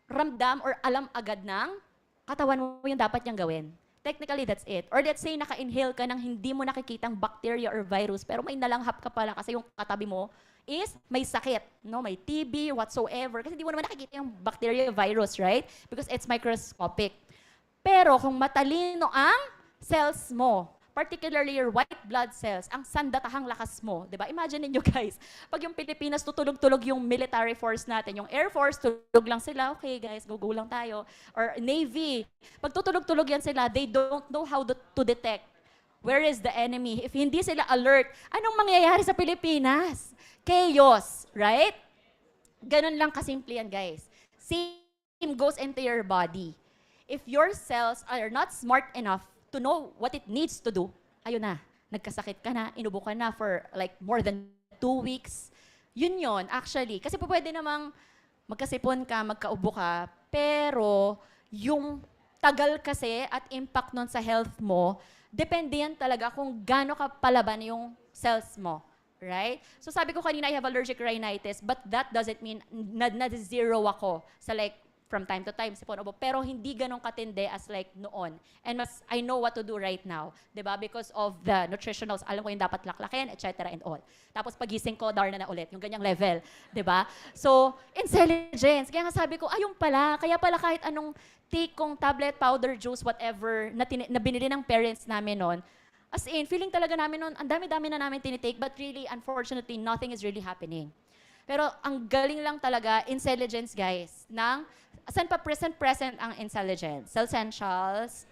ramdam or alam agad ng katawan mo yung dapat niyang gawin. Technically, that's it. Or let's say, naka-inhale ka ng hindi mo nakikitang bacteria or virus, pero may nalanghap ka pala kasi yung katabi mo is may sakit, may TB, whatsoever. Kasi hindi mo naman nakikita yung bacteria, virus, right? Because it's microscopic. Pero kung matalino ang cells mo, particularly your white blood cells, ang sandatahang lakas mo, di ba? Imagine niyo guys, pag yung Pilipinas tutulog-tulog yung military force natin, yung Air Force, tulog lang sila, okay guys, go lang tayo. Or Navy, pag tutulog-tulog yan sila, they don't know how to detect where is the enemy. If hindi sila alert, anong mangyayari sa Pilipinas? Chaos, right? Ganun lang kasimple yan, guys. Same goes into your body. If your cells are not smart enough to know what it needs to do, ayun na, nagkasakit ka na, inubo ka na for like more than 2 weeks. Yun, actually. Kasi pwede namang magkasipon ka, magkaubo ka, pero yung tagal kasi at impact nun sa health mo, depende yan talaga kung gaano ka palaban yung cells mo. Right? So sabi ko kanina, I have allergic rhinitis, but that doesn't mean na zero ako sa like from time to time, sipon ubo. Pero hindi ganun katindi as like noon. And I know what to do right now. Diba? Because of the nutritionals, alam ko yung dapat laklakin, etc. and all. Tapos pagising ko, darna na ulit, yung ganyang level. Diba? So, intelligence. Kaya nga sabi ko, ayun pala, kaya pala kahit anong take kong tablet, powder, juice, whatever, na binili ng parents namin noon, As in, feeling talaga namin noon, ang dami-dami na namin tinitake, but really, unfortunately, nothing is really happening. Pero ang galing lang talaga, intelligence guys, saan pa present ang intelligence? Cellessentials,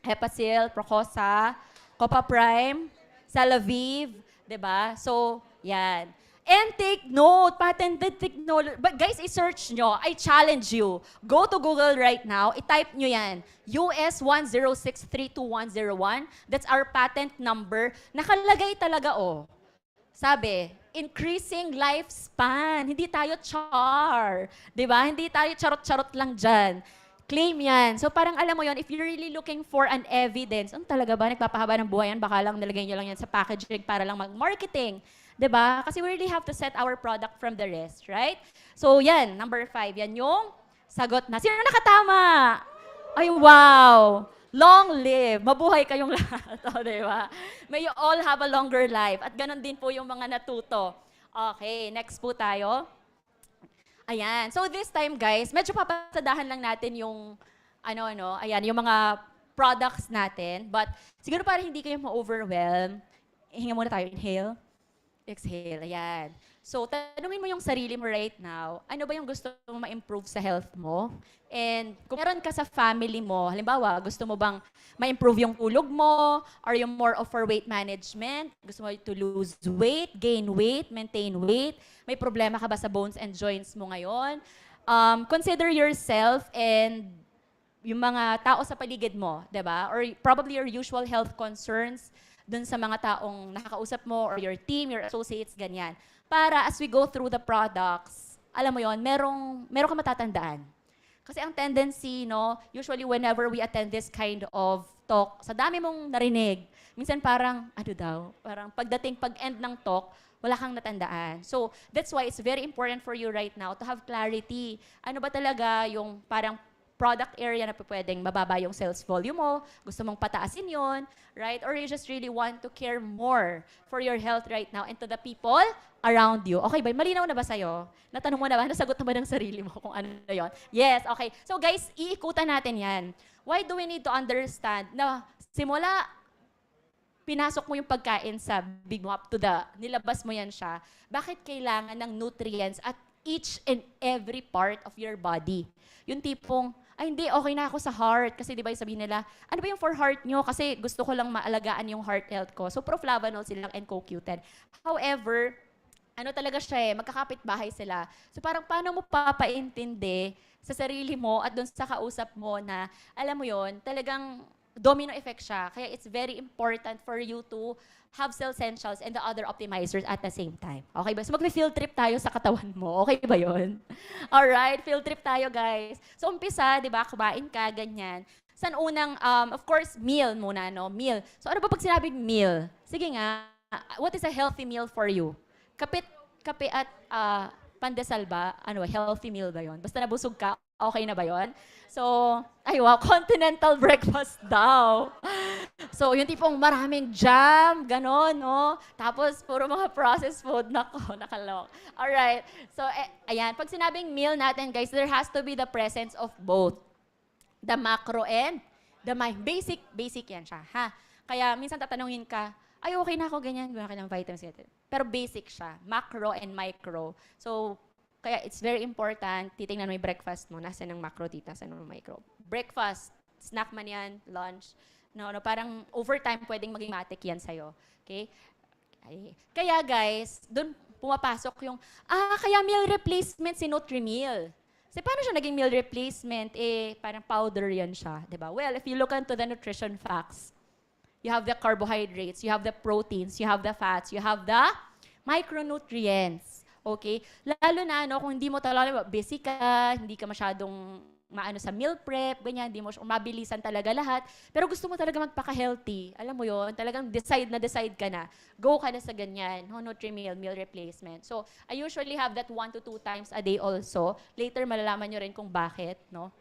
Hepacil, Procosa, Copa Prime, Salaviv, 'di ba? So, yan. And take note, patented technology. But guys, i-search nyo. I challenge you. Go to Google right now. I-type nyo yan. US 1063201. That's our patent number. Nakalagay talaga, oh. Sabi, increasing lifespan. Hindi tayo char. 'Di ba? Hindi tayo charot-charot lang dyan. Claim yan. So parang alam mo yon, if you're really looking for an evidence, talaga ba nagpapahaba ng buhay yan? Baka lang nilagay nyo lang yan sa packaging para lang mag-marketing. 'Di ba? Kasi we really have to set our product from the rest, right? So yan, number 5, yan yung sagot na. Sino nakatama? Ay, wow! Long live! Mabuhay kayong lahat. O, di ba? May you all have a longer life. At ganun din po yung mga natuto. Okay, next po tayo. Ayan. So this time, guys, medyo papasadahan lang natin yung, ayan, yung mga products natin. But siguro para hindi kayo ma-overwhelm, hinga muna tayo. Inhale. Exhale. Ayan. So, tanungin mo yung sarili mo right now, ano ba yung gusto mong ma-improve sa health mo? And kung meron ka sa family mo, halimbawa, gusto mo bang ma-improve yung tulog mo, or yung more of for weight management? Gusto mo to lose weight, gain weight, maintain weight? May problema ka ba sa bones and joints mo ngayon? Consider yourself and yung mga tao sa paligid mo, 'di ba? Or probably your usual health concerns dun sa mga taong nakakausap mo or your team, your associates, ganyan. Para as we go through the products, alam mo yon, meron ka matatandaan. Kasi ang tendency, no, usually whenever we attend this kind of talk, sa dami mong narinig, minsan parang, parang pag-end ng talk, wala kang natandaan. So, that's why it's very important for you right now to have clarity. Ano ba talaga yung parang product area na pwedeng mababa yung sales volume mo, gusto mong pataasin yon, right? Or you just really want to care more for your health right now and to the people around you. Okay ba? Malinaw na ba sa'yo? Natanong mo na ba? Nasagot na ba ng sarili mo kung ano yon? Yes, okay. So guys, iikutan natin yan. Why do we need to understand na simula pinasok mo yung pagkain sa big mo up to nilabas mo yan siya, bakit kailangan ng nutrients at each and every part of your body? Yung tipong, ay hindi, okay na ako sa heart. Kasi di ba sabihin nila, ano ba yung for heart nyo? Kasi gusto ko lang maalagaan yung heart health ko. So proflavanols sila and CoQ10. However, ano talaga siya magkakapit-bahay sila. So parang paano mo papaintindi sa sarili mo at doon sa kausap mo na, alam mo yon, talagang domino effect siya. Kaya it's very important for you to have Cellessentials and the other optimizers at the same time. Okay ba? So mag-field trip tayo sa katawan mo. Okay ba yon? Alright, field trip tayo guys. So umpisa, di ba, kumain ka, ganyan. San unang, of course, meal muna, no? Meal. So ano ba pag sinabing meal? Sige nga, what is a healthy meal for you? Kape at pandesal ba? Ano, healthy meal ba yon? Basta nabusog ka, okay na ba yon? So, ay wow, continental breakfast daw. So, yung tipong maraming jam, ganon, no? Tapos, puro mga processed food. Nako, nakalok. Alright. So, ayan. Pag sinabing meal natin, guys, there has to be the presence of both. The macro and the basic yan siya, ha? Kaya, minsan tatanungin ka, ay, okay na ako, ganyan, gano'n ka ng vitamins. Pero basic siya, macro and micro. So, kaya it's very important, titingnan mo yung breakfast mo, nasa ng macro, tita, sa ng micro. Breakfast, snack man yan, lunch, no, parang overtime pwedeng maging matik yan sa'yo. Okay? Kaya guys, doon pumapasok yung, kaya meal replacement si Nutri-Meal. Kasi paano siya naging meal replacement? Parang powder yan siya, di ba? Well, if you look into the nutrition facts, you have the carbohydrates, you have the proteins, you have the fats, you have the micronutrients. Okay? Lalo na, no, kung hindi mo talaga, busy ka, hindi ka masyadong maano sa meal prep, ganyan, hindi mo mabilisan talaga lahat, pero gusto mo talaga magpaka-healthy. Alam mo yon, talagang decide ka na. Go ka na sa ganyan, no, Nutri-Meal, meal replacement. So, I usually have that 1 to 2 times a day also. Later, malalaman nyo rin kung bakit, no?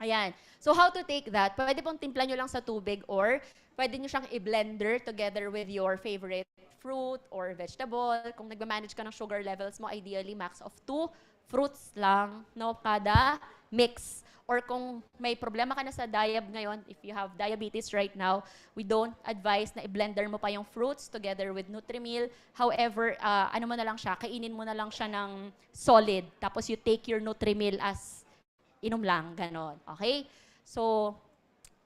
Ayan. So, how to take that? Pwede pong timpla nyo lang sa tubig or pwede nyo siyang i-blender together with your favorite fruit or vegetable. Kung nagmamanage ka ng sugar levels mo, ideally, max of 2 fruits lang, no, kada mix. Or kung may problema ka na sa diab ngayon, if you have diabetes right now, we don't advise na i-blender mo pa yung fruits together with Nutrimil. However, ano mo na lang siya, kainin mo na lang siya ng solid. Tapos you take your Nutrimil as inom lang, ganon. Okay? So,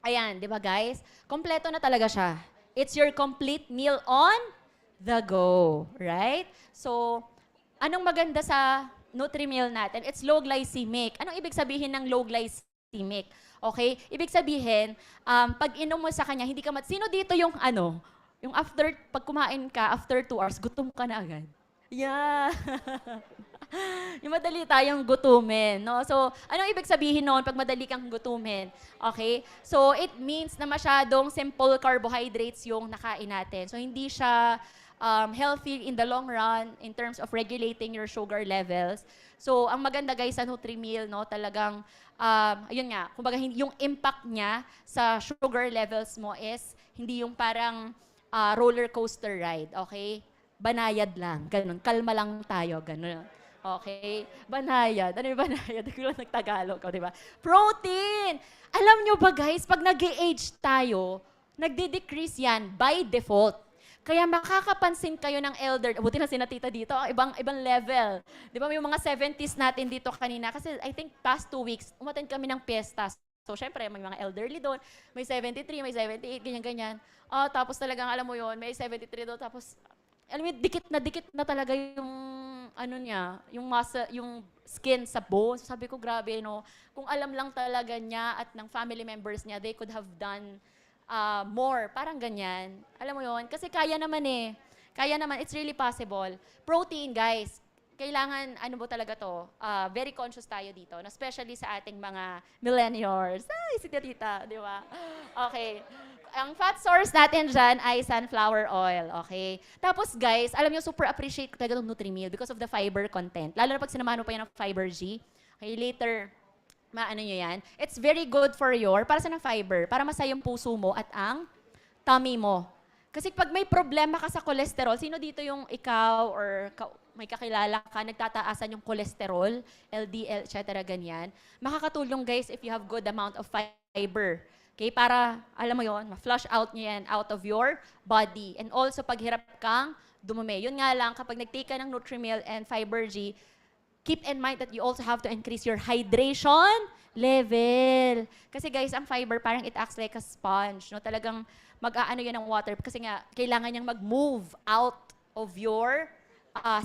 ayan, di ba guys? Kompleto na talaga siya. It's your complete meal on the go, right? So, anong maganda sa Nutrimil natin? It's low glycemic. Anong ibig sabihin ng low glycemic? Okay? Ibig sabihin, pag inom mo sa kanya, hindi ka sino dito yung yung after, pag kumain ka, after 2 hours, gutom ka na agad? Yeah. Yung madali tayong gutumin, no? So, anong ibig sabihin noon pag madali kang gutumin? Okay? So, it means na masyadong simple carbohydrates yung nakain natin. So, hindi siya healthy in the long run in terms of regulating your sugar levels. So, ang maganda guys sa Nutrimil, no, talagang, ayun nga, kumbaga yung impact niya sa sugar levels mo is hindi yung parang roller coaster ride, okay? Banayad lang, ganun. Kalma lang tayo, ganun. Okay? Banayad. Ano yung banayad? Hindi ko nagtagalog ko, di ba? Protein! Alam nyo ba guys, pag nag-age tayo, nagde-decrease yan by default. Kaya makakapansin kayo ng elder, buti na sina tita dito, ibang level. Di ba may mga 70s natin dito kanina? Kasi I think past 2 weeks, umattend kami ng piyesta. So syempre, may mga elderly doon, may 73, may 78, ganyan-ganyan. Tapos talagang alam mo yon, may 73 doon, tapos alam mo, dikit na talaga yung ano niya, yung muscle, yung skin sa bones. Sabi ko, grabe, no? Kung alam lang talaga niya at ng family members niya, they could have done more, parang ganyan. Alam mo yon? Kasi kaya naman eh. Kaya naman, it's really possible. Protein, guys. Kailangan, ano ba talaga to? Very conscious tayo dito, especially sa ating mga millennials. Ay, si tita, di ba? Okay. Ang fat source natin dyan ay sunflower oil, okay? Tapos guys, alam nyo, super appreciate ko talaga ng Nutrimil because of the fiber content. Lalo na pag sinamahan mo pa yan ng Fiber G. Okay, later, maano nyo yan. It's very good for para sa ng fiber, para masaya yung puso mo at ang tummy mo. Kasi pag may problema ka sa cholesterol, sino dito yung ikaw or may kakilala ka, nagtataasan yung cholesterol, LDL, etc. ganyan. Makakatulong guys if you have good amount of fiber. Okay, para, alam mo yon, ma-flush out nyo yan out of your body. And also, pag hirap kang dumumi. Yun nga lang, kapag nag-take ka ng Nutrimil and Fiber G, keep in mind that you also have to increase your hydration level. Kasi guys, ang fiber parang it acts like a sponge. No? Talagang mag-aano yan ng water kasi nga, kailangan niyang mag-move out of your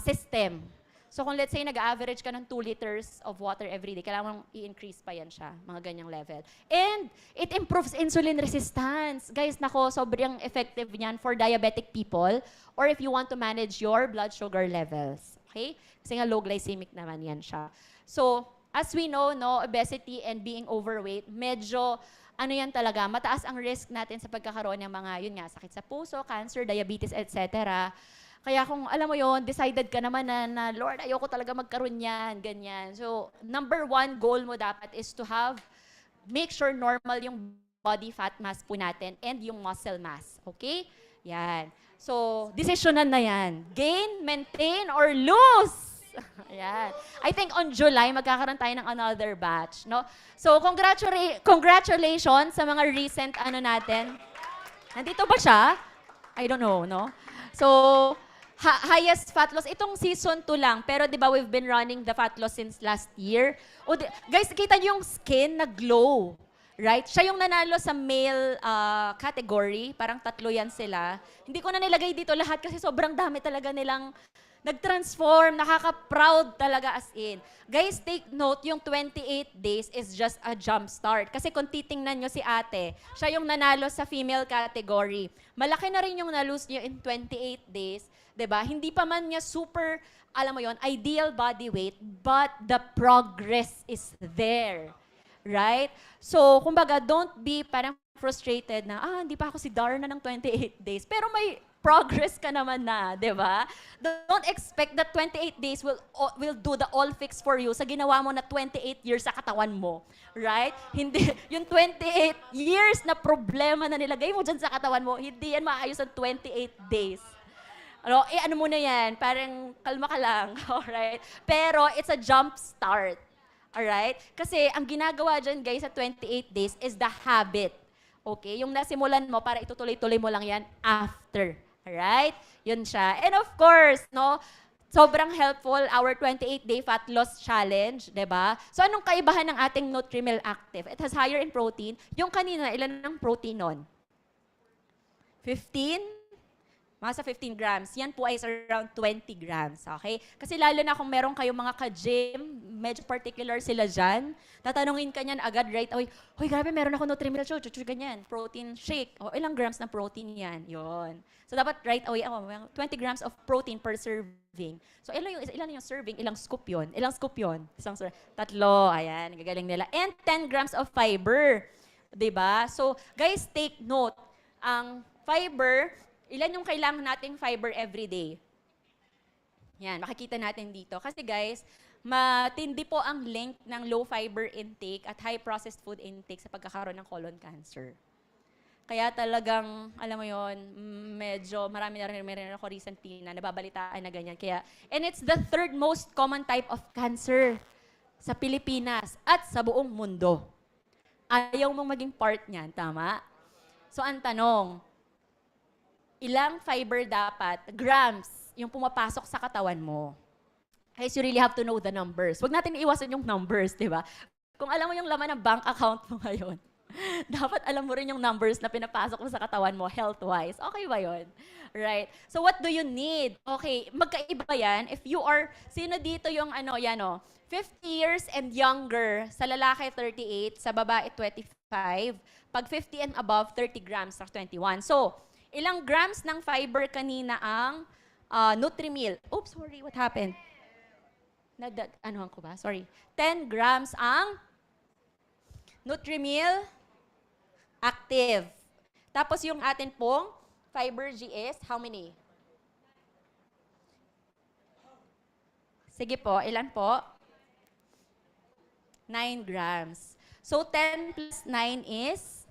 system. So kung let's say nag-average ka ng 2 liters of water every day, kailangan mong i-increase pa yan siya, mga ganyang level. And it improves insulin resistance. Guys, nako, sobrang effective niyan for diabetic people or if you want to manage your blood sugar levels. Okay? Kasi nga low glycemic naman yan siya. So, as we know, no, obesity and being overweight, medyo ano yan talaga, mataas ang risk natin sa pagkakaroon ng mga, yun nga, sakit sa puso, cancer, diabetes, etc. Kaya kung alam mo yon, decided ka naman na Lord, ayoko talaga magkaroon yan, ganyan. So, number 1 goal mo dapat is to make sure normal yung body fat mass po natin and yung muscle mass. Okay? Yan. So, decisionan na yan. Gain, maintain, or lose? Ayan. I think on July, magkakaroon tayo ng another batch. No? So, congratulations sa mga recent natin. Nandito ba siya? I don't know, no? So, highest fat loss. Itong season 2 lang. Pero di ba we've been running the fat loss since last year. Guys, kita niyo yung skin na glow. Right? Siya yung nanalo sa male category. Parang 3 yan sila. Hindi ko na nilagay dito lahat kasi sobrang dami talaga nilang nag-transform. Nakaka-proud talaga as in. Guys, take note, yung 28 days is just a jump start. Kasi kung titingnan nyo si ate, siya yung nanalo sa female category. Malaki na rin yung na-lose niya in 28 days. 'Di ba? Hindi pa man niya super, alam mo yon, ideal body weight, but the progress is there. Right? So, kumbaga, don't be parang frustrated na, hindi pa ako si Darna ng 28 days. Pero may progress ka naman na, 'di ba? Don't expect that 28 days will do the all fix for you sa ginawa mo na 28 years sa katawan mo. Right? Hindi, yung 28 years na problema na nilagay mo dyan sa katawan mo, hindi yan maayos ang 28 days. Ano muna yan, parang kalma ka lang, alright? Pero it's a jump start. Alright? Kasi ang ginagawa dyan, guys, sa 28 days is the habit. Okay? Yung nasimulan mo para itutuloy-tuloy mo lang yan after. Alright? Yun siya. And of course, no, sobrang helpful our 28-day fat loss challenge, 'di ba? So anong kaibahan ng ating Nutrimel Active? It has higher in protein. Yung kanina, ilan ang protein nun? 15? Mga sa 15 grams. Yan po ay around 20 grams. Okay? Kasi lalo na kung meron kayong mga ka-gym, medyo particular sila dyan, tatanungin ka niyan agad right away, hoy, grabe, meron ako Nutrimel, ganyan, protein shake. O, ilang grams na protein yan? Yon. So, dapat right away, 20 grams of protein per serving. So, ilan yung serving? Ilang scoop yon? Ilang scoop yon? Tatlo. Ayan, gagaling nila. And 10 grams of fiber. 'Di ba? So, guys, take note. Ang fiber, ilan yung kailangan nating fiber every day? Yan, makikita natin dito. Kasi guys, matindi po ang link ng low fiber intake at high processed food intake sa pagkakaroon ng colon cancer. Kaya talagang, alam mo yon, medyo marami na rin ako recently na nababalitaan na ganyan. Kaya, and it's the third most common type of cancer sa Pilipinas at sa buong mundo. Ayaw mong maging part niyan, tama? So, ang tanong, ilang fiber dapat, grams, yung pumapasok sa katawan mo? Guys, you really have to know the numbers. Huwag natin iiwasan yung numbers, di ba? Kung alam mo yung laman ng bank account mo ngayon, dapat alam mo rin yung numbers na pinapasok mo sa katawan mo health-wise. Okay ba yun? Right. So what do you need? Okay, magkaiba yan. If you are, sino dito yung 50 years and younger, sa lalaki 38, sa babae 25, pag 50 and above, 30 grams sa 21. So, ilang grams ng fiber kanina ang Nutrimel? Oops, sorry, what happened? Anuhan ko ba? Sorry. 10 grams ang Nutrimel Active. Tapos yung atin pong Fiber G is how many? Sige po, ilan po? 9 grams. So 10 plus 9 is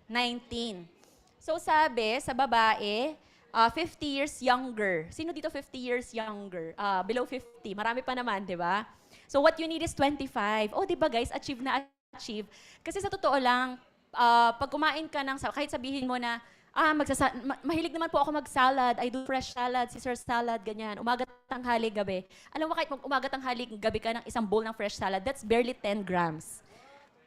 19. So sabi sa babae, 50 years younger. Sino dito 50 years younger? Below 50. Marami pa naman, di ba? So what you need is 25. Oh, di ba guys, achieve na achieve. Kasi sa totoo lang, pag kumain ka ng, kahit sabihin mo na, mahilig naman po ako mag-salad. I do fresh salad, Caesar salad, ganyan. Umaga, tanghali, gabi. Alam mo, kahit umaga, tanghali, gabi ka ng isang bowl ng fresh salad, that's barely 10 grams.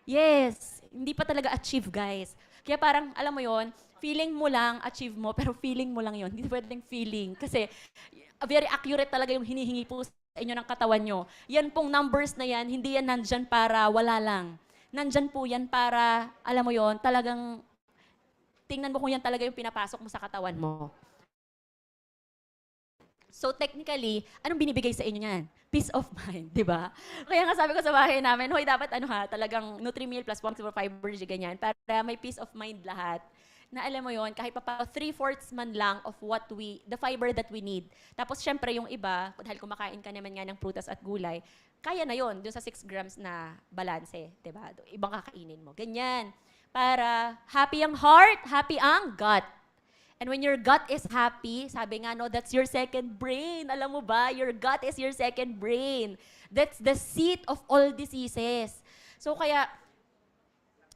Yes, hindi pa talaga achieve, guys. Kaya parang, alam mo yon, feeling mo lang, achieve mo, pero feeling mo lang yon. Hindi pwedeng feeling. Kasi very accurate talaga yung hinihingi po sa inyo ng katawan nyo. Yan pong numbers na yan, hindi yan nandyan para wala lang. Nandyan po yan para, alam mo yon, talagang tingnan mo kung yan talaga yung pinapasok mo sa katawan mo. So technically, anong binibigay sa inyo yan? Peace of mind, di ba? Kaya nga sabi ko sa bahay namin, hoy, dapat talagang Nutrimel plus 1 fiber, ganyan, para may peace of mind lahat. Na alam mo yon, kahit pa 3/4 man lang of the fiber that we need. Tapos syempre yung iba, dahil kumakain ka naman nga ng prutas at gulay, kaya na yon dun sa 6 grams na balanse, di ba? Ibang kakainin mo. Ganyan. Para happy ang heart, happy ang gut. And when your gut is happy, sabi nga, no, that's your second brain. Alam mo ba? Your gut is your second brain. That's the seat of all diseases. So kaya,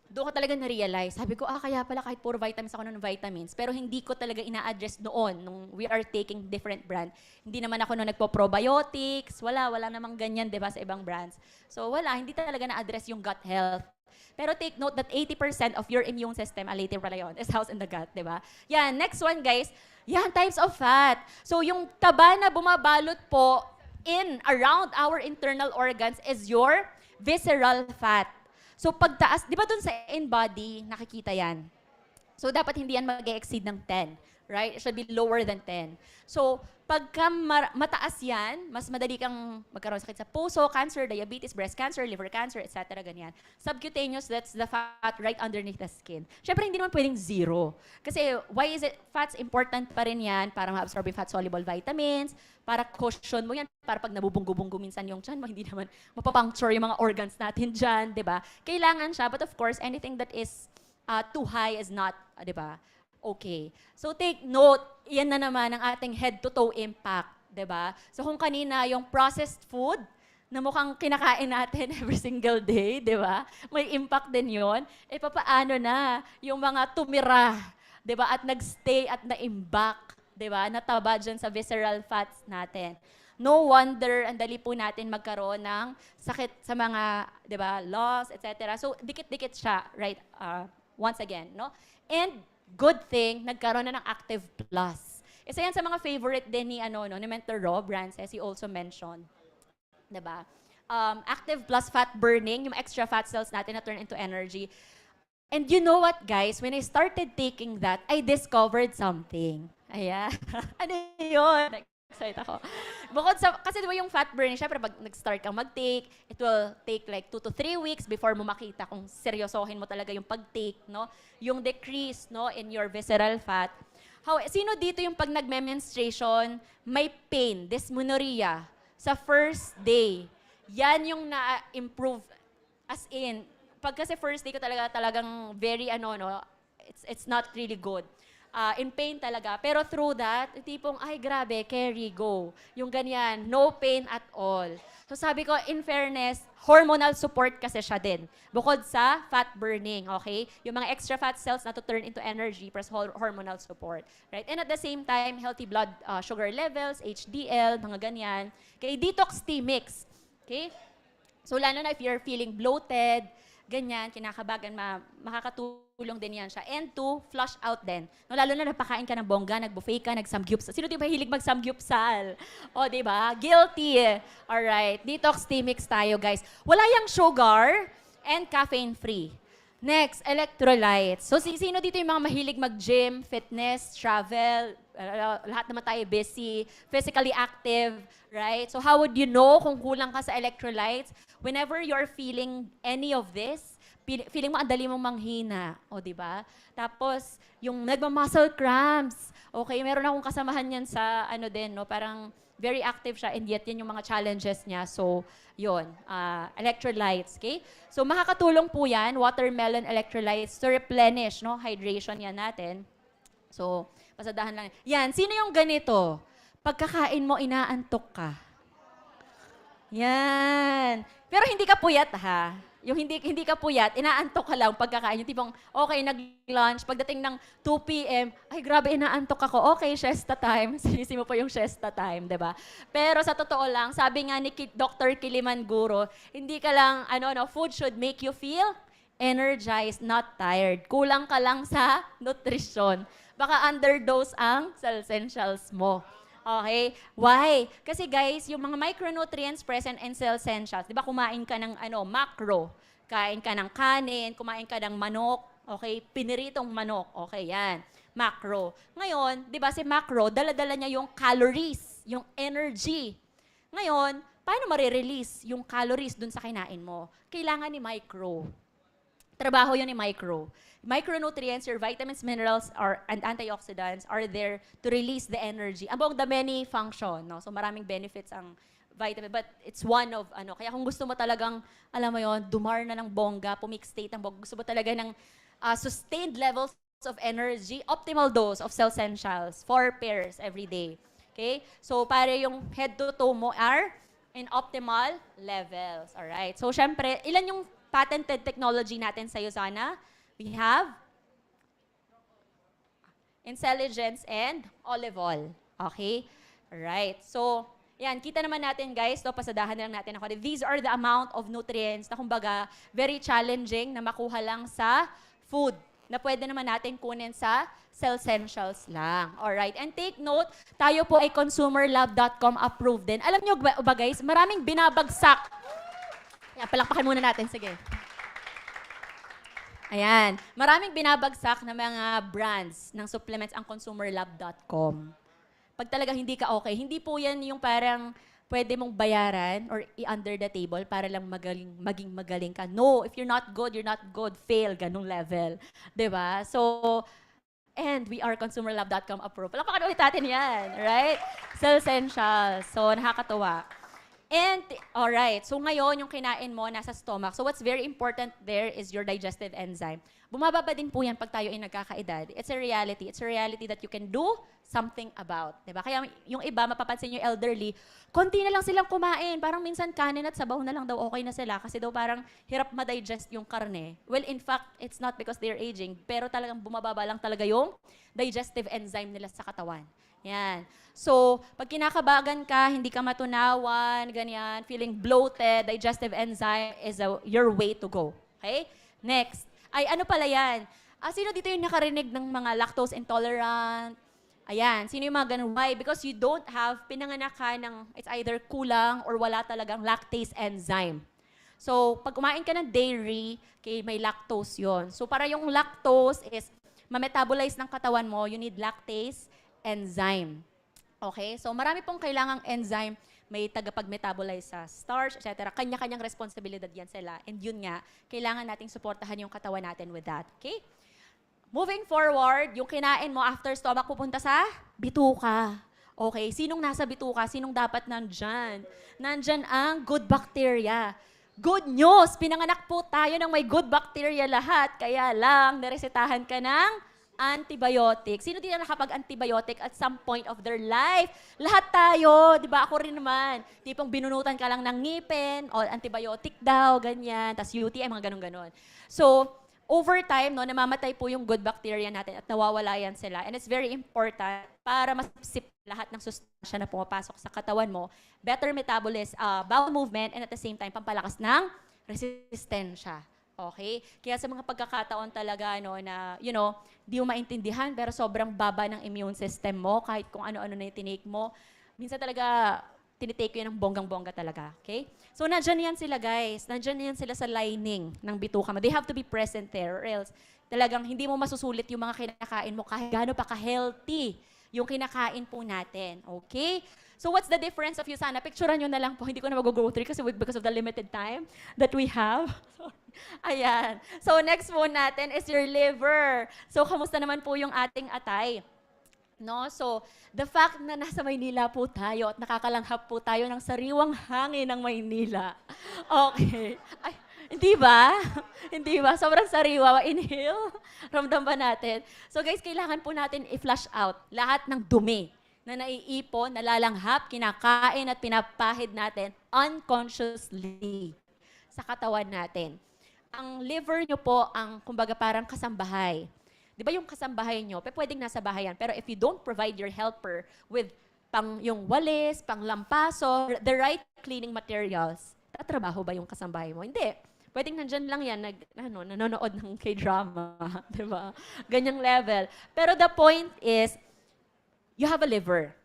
doon ko talaga na-realize. Sabi ko, kaya pala kahit puro vitamins ako ng vitamins, pero hindi ko talaga ina-address noon nung we are taking different brand. Hindi naman ako nung nagpo-probiotics, wala namang ganyan, di ba, sa ibang brands. So wala, hindi talaga na-address yung gut health. Pero take note that 80% of your immune system, later pala yun, is housed in the gut, di ba? Yan, next one guys, yan, types of fat. So yung taba na bumabalot po around our internal organs is your visceral fat. So pagtaas, di ba dun sa in-body, nakikita yan? So dapat hindi yan mag-exceed ng 10, right? It should be lower than 10. So pagka mataas yan, mas madali kang magkaroon sakit sa puso, cancer, diabetes, breast cancer, liver cancer, etc. ganyan. Subcutaneous, that's the fat right underneath the skin. Siyempre, hindi naman pwedeng zero. Kasi why is it, fat's important pa rin yan para ma-absorb yung fat-soluble vitamins, para cushion mo yan, para pag nabubunggo-bunggo minsan yung tiyan mo, hindi naman mapapuncture yung mga organs natin dyan, di ba? Kailangan siya, but of course, anything that is too high is not, di ba? Okay. So take note, yan na naman ang ating head-to-toe impact, 'di ba? So kung kanina yung processed food, na mukhang kinakain natin every single day, di ba? May impact din yon. Eh, papaano na yung mga tumira, di ba? At nagstay at na-imbak, di ba? Nataba dyan sa visceral fats natin. No wonder, ang dali po natin magkaroon ng sakit sa mga, di ba, lungs, etc. So, dikit-dikit siya, right? Once again, no? And good thing, nagkaroon na ng Active Plus. Isa yan sa mga favorite din ni, ni Mentor Rob Rances, he also mentioned. Diba? Active Plus fat burning, yung extra fat cells natin na turn into energy. And you know what, guys? When I started taking that, I discovered something. Ayan. Ano yun? Excited ako. Bukod sa, kasi diba yung fat burning, syempre pag nag-start kang mag-take, it will take like 2 to 3 weeks before mo makita kung seryosohin mo talaga yung pag-take, no? Yung decrease, no, in your visceral fat. Sino dito yung pag nagme-menstruation, may pain, dysmenorrhea, sa first day? Yan yung na-improve. As in, pag kasi first day ko talagang very it's not really good. In pain talaga. Pero through that, tipong, ay grabe, carry, go. Yung ganyan, no pain at all. So sabi ko, in fairness, hormonal support kasi siya din. Bukod sa fat burning, okay? Yung mga extra fat cells na to turn into energy plus hormonal support. Right? And at the same time, healthy blood sugar levels, HDL, mga ganyan. Okay? Detox tea mix. Okay? So lalo na if you're feeling bloated, ganyan, kinakabagan, makakatulong din yan siya. And to flush out din. No, lalo na napakain ka ng bongga, nag-buffet ka, nag-samgyupsal. Sino di ba hilig mag-samgyupsal? O, di ba? Guilty. Alright. Detox tea mix tayo, guys. Wala yung sugar and caffeine-free. Next, electrolytes. So, sino dito yung mga mahilig mag-gym, fitness, travel, lahat naman tayo busy, physically active, right? So, how would you know kung kulang ka sa electrolytes? Whenever you're feeling any of this, feeling mo ang dali mong manghina, o di ba? Tapos, yung nagma-muscle cramps, okay, meron akong kasamahan yan sa parang very active siya and yet yan yung mga challenges niya. So, yun, electrolytes, okay? So, makakatulong po yan, watermelon electrolytes to replenish, no? Hydration yan natin. So, pasadahan lang. Yan, sino yung ganito? Pagkakain mo, inaantok ka. Yan. Pero hindi ka puyat, ha? Yung hindi ka puyat, inaantok ka lang pagkakain. Yung tipong, okay, nag-lunch, pagdating ng 2 p.m., ay grabe, inaantok ako. Okay, siesta time. Sinisi mo pa yung siesta time, di ba? Pero sa totoo lang, sabi nga ni Dr. Kilimanguro, hindi ka lang, food should make you feel energized, not tired. Kulang ka lang sa nutrition. Baka underdose ang essentials mo. Okay? Why? Kasi guys, yung mga micronutrients present in cell essentials, di ba kumain ka ng macro, kain ka ng kanin, kumain ka ng manok, okay? Piniritong manok, okay, yan. Macro. Ngayon, di ba si macro, dala-dala niya yung calories, yung energy. Ngayon, paano marirelease yung calories dun sa kinain mo? Kailangan ni micro. Trabaho yun ni micro. Micronutrients, your vitamins, minerals, and antioxidants are there to release the energy. Among the many function, no? So maraming benefits ang vitamin, but it's one of, kaya kung gusto mo talagang, alam mo yon, dumar na ng bongga, pumix-state ang bongga, gusto mo talaga ng sustained levels of energy, optimal dose of cell essentials, 4 pairs every day. Okay? So para yung head to toe mo are in optimal levels. Alright? So syempre, ilan yung patented technology natin sa USANA? We have Intelligence and Olive Oil. Okay? Alright. So, yan, kita naman natin guys, pasadahan na lang natin ako. These are the amount of nutrients na kumbaga very challenging na makuha lang sa food na pwede naman natin kunin sa cell essentials lang. Alright. And take note, tayo po ay consumerlab.com approved din. Alam nyo ba guys, maraming binabagsak. Yan, palakpakan muna natin. Sige. Ayan. Maraming binabagsak na mga brands ng supplements ang consumerlab.com. Pag talaga hindi ka okay, hindi po yan yung parang pwede mong bayaran or i-under the table para lang maging magaling ka. No, if you're not good, fail, ganung level. 'Di ba? So, and we are consumerlab.com approved. Palakpakan ulit natin yan, right? Cell essentials. So, nakakatuwa. And, alright, so ngayon, yung kinain mo nasa stomach. So what's very important there is your digestive enzyme. Bumababa din po yan pag tayo ay nagkakaedad. It's a reality. It's a reality that you can do something about. Diba? Kaya yung iba, mapapansin yung elderly, konti na lang silang kumain. Parang minsan kanin at sabaw na lang daw okay na sila kasi daw parang hirap ma-digest yung karne. Well, in fact, it's not because they're aging, pero talagang bumababa lang talaga yung digestive enzyme nila sa katawan. Yan. So, pag kinakabagan ka, hindi ka matunawan, ganyan, feeling bloated, digestive enzyme is your way to go. Okay? Next. Ay, ano pala yan? Sino dito yung nakarinig ng mga lactose intolerant? Ayan, sino yung mga ganun? Why? Because you don't have, pinanganak ka ng, it's either kulang or wala talagang lactase enzyme. So, pag kumain ka ng dairy, okay, may lactose yon. So, para yung lactose is, ma-metabolize ng katawan mo, you need lactase enzyme. Okay? So, marami pong kailangang enzyme, may tagapag-metabolize sa starch, etc. Kanya-kanyang responsibilidad yan sila. And yun nga, kailangan nating suportahan yung katawan natin with that. Okay? Moving forward, yung kinain mo after stomach pupunta sa bituka. Okay? Sinong nasa bituka? Sinong dapat nandyan? Nandyan ang good bacteria. Good news! Pinanganak po tayo ng may good bacteria lahat. Kaya lang, naresetahan ka ng antibiotic. Sino dito nakapag-antibiotic at some point of their life? Lahat tayo, di ba? Ako rin naman. Tipong binunutan ka lang ng ngipin, o antibiotic daw, ganyan, tas UTI, mga ganun-ganon. So, over time, no, namamatay po yung good bacteria natin at nawawala yan sila. And it's very important para masip lahat ng sustansya na pumapasok sa katawan mo, better metabolism, bowel movement, and at the same time, pampalakas ng resistensya. Okay? Kaya sa mga pagkakataon talaga, no, na, you know, di mo maintindihan, pero sobrang baba ng immune system mo, kahit kung ano-ano na yung tinake mo, minsan talaga, tinitake yun ng bonggang-bongga talaga. Okay? So, nandyan yan sila, guys. Nandyan yan sila sa lining ng bituka mo. They have to be present there, or else talagang hindi mo masusulit yung mga kinakain mo kahit gaano pa ka-healthy yung kinakain po natin. Okay? So, what's the difference of you? Sana, picturean nyo na lang po. Hindi ko na mag-go through kasi because of the limited time that we have. Ayan. So, next po natin is your liver. So, kamusta naman po yung ating atay? No? So, the fact na nasa Maynila po tayo at nakakalanghap po tayo ng sariwang hangin ng Maynila. Okay. Ay, hindi ba? Hindi ba? Sobrang sariwa. Inhale. Ramdam ba natin? So, guys, kailangan po natin i-flush out lahat ng dumi na naiipon, nalalanghap, kinakain at pinapahid natin unconsciously sa katawan natin. Ang liver nyo po ang, kumbaga, parang kasambahay. Di ba yung kasambahay nyo, pwedeng nasa bahay yan, pero if you don't provide your helper with pang yung walis, pang lampaso, the right cleaning materials, tatrabaho ba yung kasambahay mo? Hindi. Pwedeng nandyan lang yan, nanonood ng K-drama. Di ba? Ganyang level. Pero the point is, you have a liver.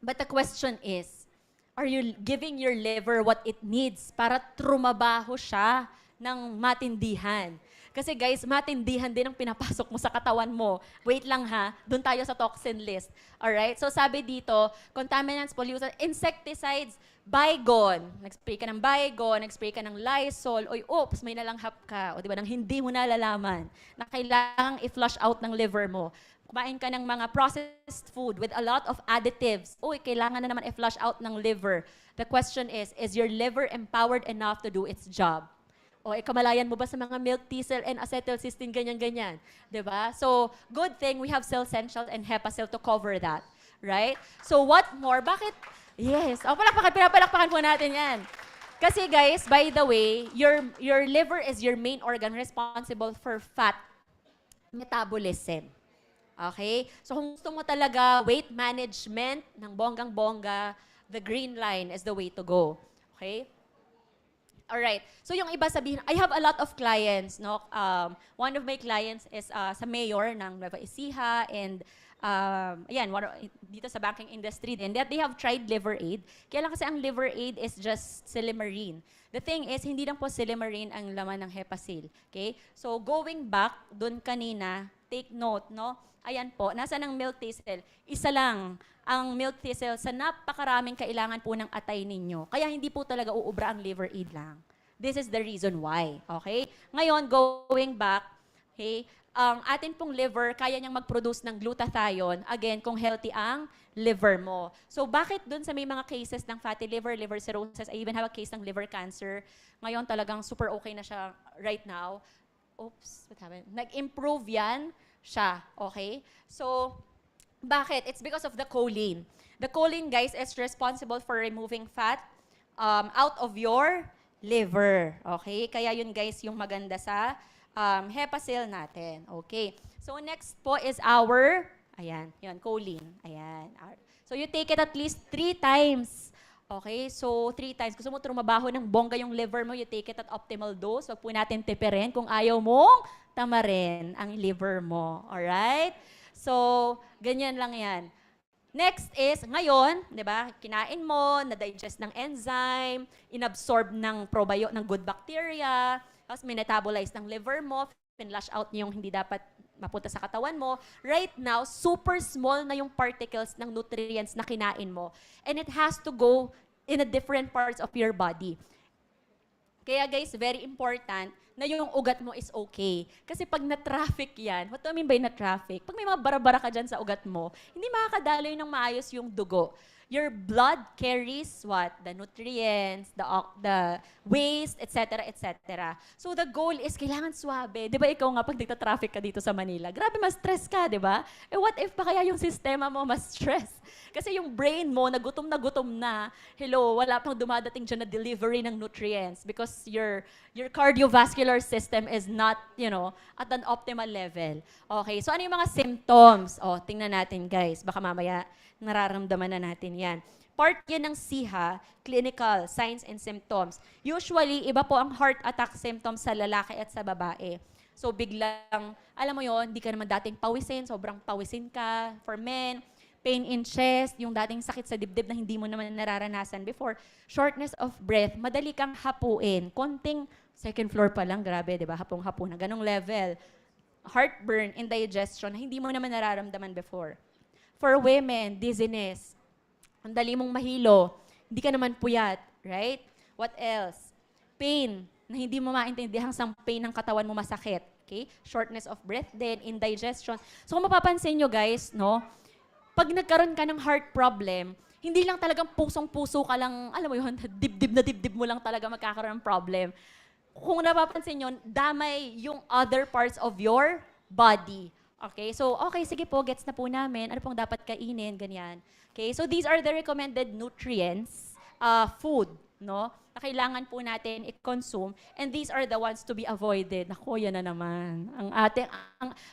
But the question is, are you giving your liver what it needs para trumabaho siya ng matindihan? Kasi guys, matindihan din ang pinapasok mo sa katawan mo. Wait lang ha, doon tayo sa toxin list. Alright? So sabi dito, contaminants, pollutants, insecticides, Baygon. Nag-spray ka ng Baygon, nag-spray ka ng Lysol, oy, oops, may nalanghap ka. O di ba, nang hindi mo nalalaman na kailangang i-flush out ng liver mo. Kumain ka ng mga processed food with a lot of additives. Uy, kailangan na naman i-flush out ng liver. The question is your liver empowered enough to do its job? O kamalayan mo ba sa mga milk thistle and acetylcysteine, ganyan-ganyan? Diba? So, good thing we have Cellcential and HepaCell to cover that. Right? So, what more? Bakit? Yes. O, pinapalakpakan po natin yan. Kasi guys, by the way, your liver is your main organ responsible for fat metabolism. Okay? So, kung gusto mo talaga weight management ng bonggang-bongga, the green line is the way to go. Okay? Alright. So, yung iba sabihin, I have a lot of clients, no? One of my clients is sa mayor ng Nueva Ecija and ayan, dito sa banking industry din, that they have tried liver aid. Kaya lang kasi ang liver aid is just Silymarin. The thing is, hindi lang po Silymarin ang laman ng HepaSil. Okay? So, going back dun kanina, take note, no? Ayan po, nasa ng milk thistle. Isa lang ang milk thistle sa napakaraming kailangan po ng atay ninyo. Kaya hindi po talaga uubra ang liver aid lang. This is the reason why. Okay? Ngayon, going back, okay, ang atin pong liver, kaya niyang mag-produce ng glutathione, again, kung healthy ang liver mo. So, bakit dun sa may mga cases ng fatty liver, liver cirrhosis, I even have a case ng liver cancer, ngayon talagang super okay na siya right now. oops, what happened? Nag-improve yan siya, okay? So, bakit? It's because of the choline. The choline, guys, is responsible for removing fat out of your liver. Okay? Kaya yun, guys, yung maganda sa Hepasil natin. Okay? So, next po is our, ayan, yun, choline. Ayan. So, you take it at least 3 times. Okay? So, 3 times. Gusto mo trumabaho ng bongga yung liver mo, you take it at optimal dose. Wag po natin tipirin kung ayaw mong tamarin ang liver mo. Alright? So, ganyan lang yan. Next is, ngayon, di ba, kinain mo, na-digest ng enzyme, inabsorb ng ng good bacteria, tapos metabolize ng liver mo, pinlash out yung hindi dapat mapunta sa katawan mo. Right now, super small na yung particles ng nutrients na kinain mo. And it has to go in a different parts of your body. Kaya guys, very important na yung ugat mo is okay. Kasi pag na-traffic yan, what do I mean by na-traffic? Pag may mga bara-bara ka dyan sa ugat mo, hindi makakadaloy ng maayos yung dugo. Your blood carries what? The nutrients, the waste, etc., etc. So the goal is kailangan swabe. Di ba ikaw nga pag nagta-traffic ka dito sa Manila, grabe mas stress ka, di ba? Eh what if pa kaya yung sistema mo mas stress? Kasi yung brain mo, nagutom na, hello, wala pang dumadating dyan na delivery ng nutrients because your cardiovascular system is not, at an optimal level. Okay, so ano yung mga symptoms? Tingnan natin guys, baka mamaya nararamdaman na natin yan. Part yan ng SIHA, clinical, signs and symptoms. Usually, iba po ang heart attack symptoms sa lalaki at sa babae. So biglang, alam mo yon, hindi ka naman dating pawisin, sobrang pawisin ka. For men, pain in chest, yung dating sakit sa dibdib na hindi mo naman nararanasan before. Shortness of breath, madali kang hapuin. Konting second floor pa lang, grabe, di ba? Hapong-hapo na, ganong level. Heartburn, indigestion, hindi mo naman nararamdaman before. For women, dizziness. Ang dali mong mahilo. Hindi ka naman puyat, right? What else? Pain, na hindi mo maintindihan sang pain ng katawan mo masakit. Okay? Shortness of breath din, indigestion. So kung mapapansin nyo guys, no? Pag nagkaroon ka ng heart problem, hindi lang talagang pusong-puso ka lang, alam mo yun, dibdib mo lang talaga magkakaroon ng problem. Kung napapansin nyo, damay yung other parts of your body. Okay, so okay, sige po, gets na po namin. Ano pong dapat kainin, ganyan. Okay, so these are the recommended nutrients, food, no? Na kailangan po natin i-consume. And these are the ones to be avoided. Naku, yan na naman.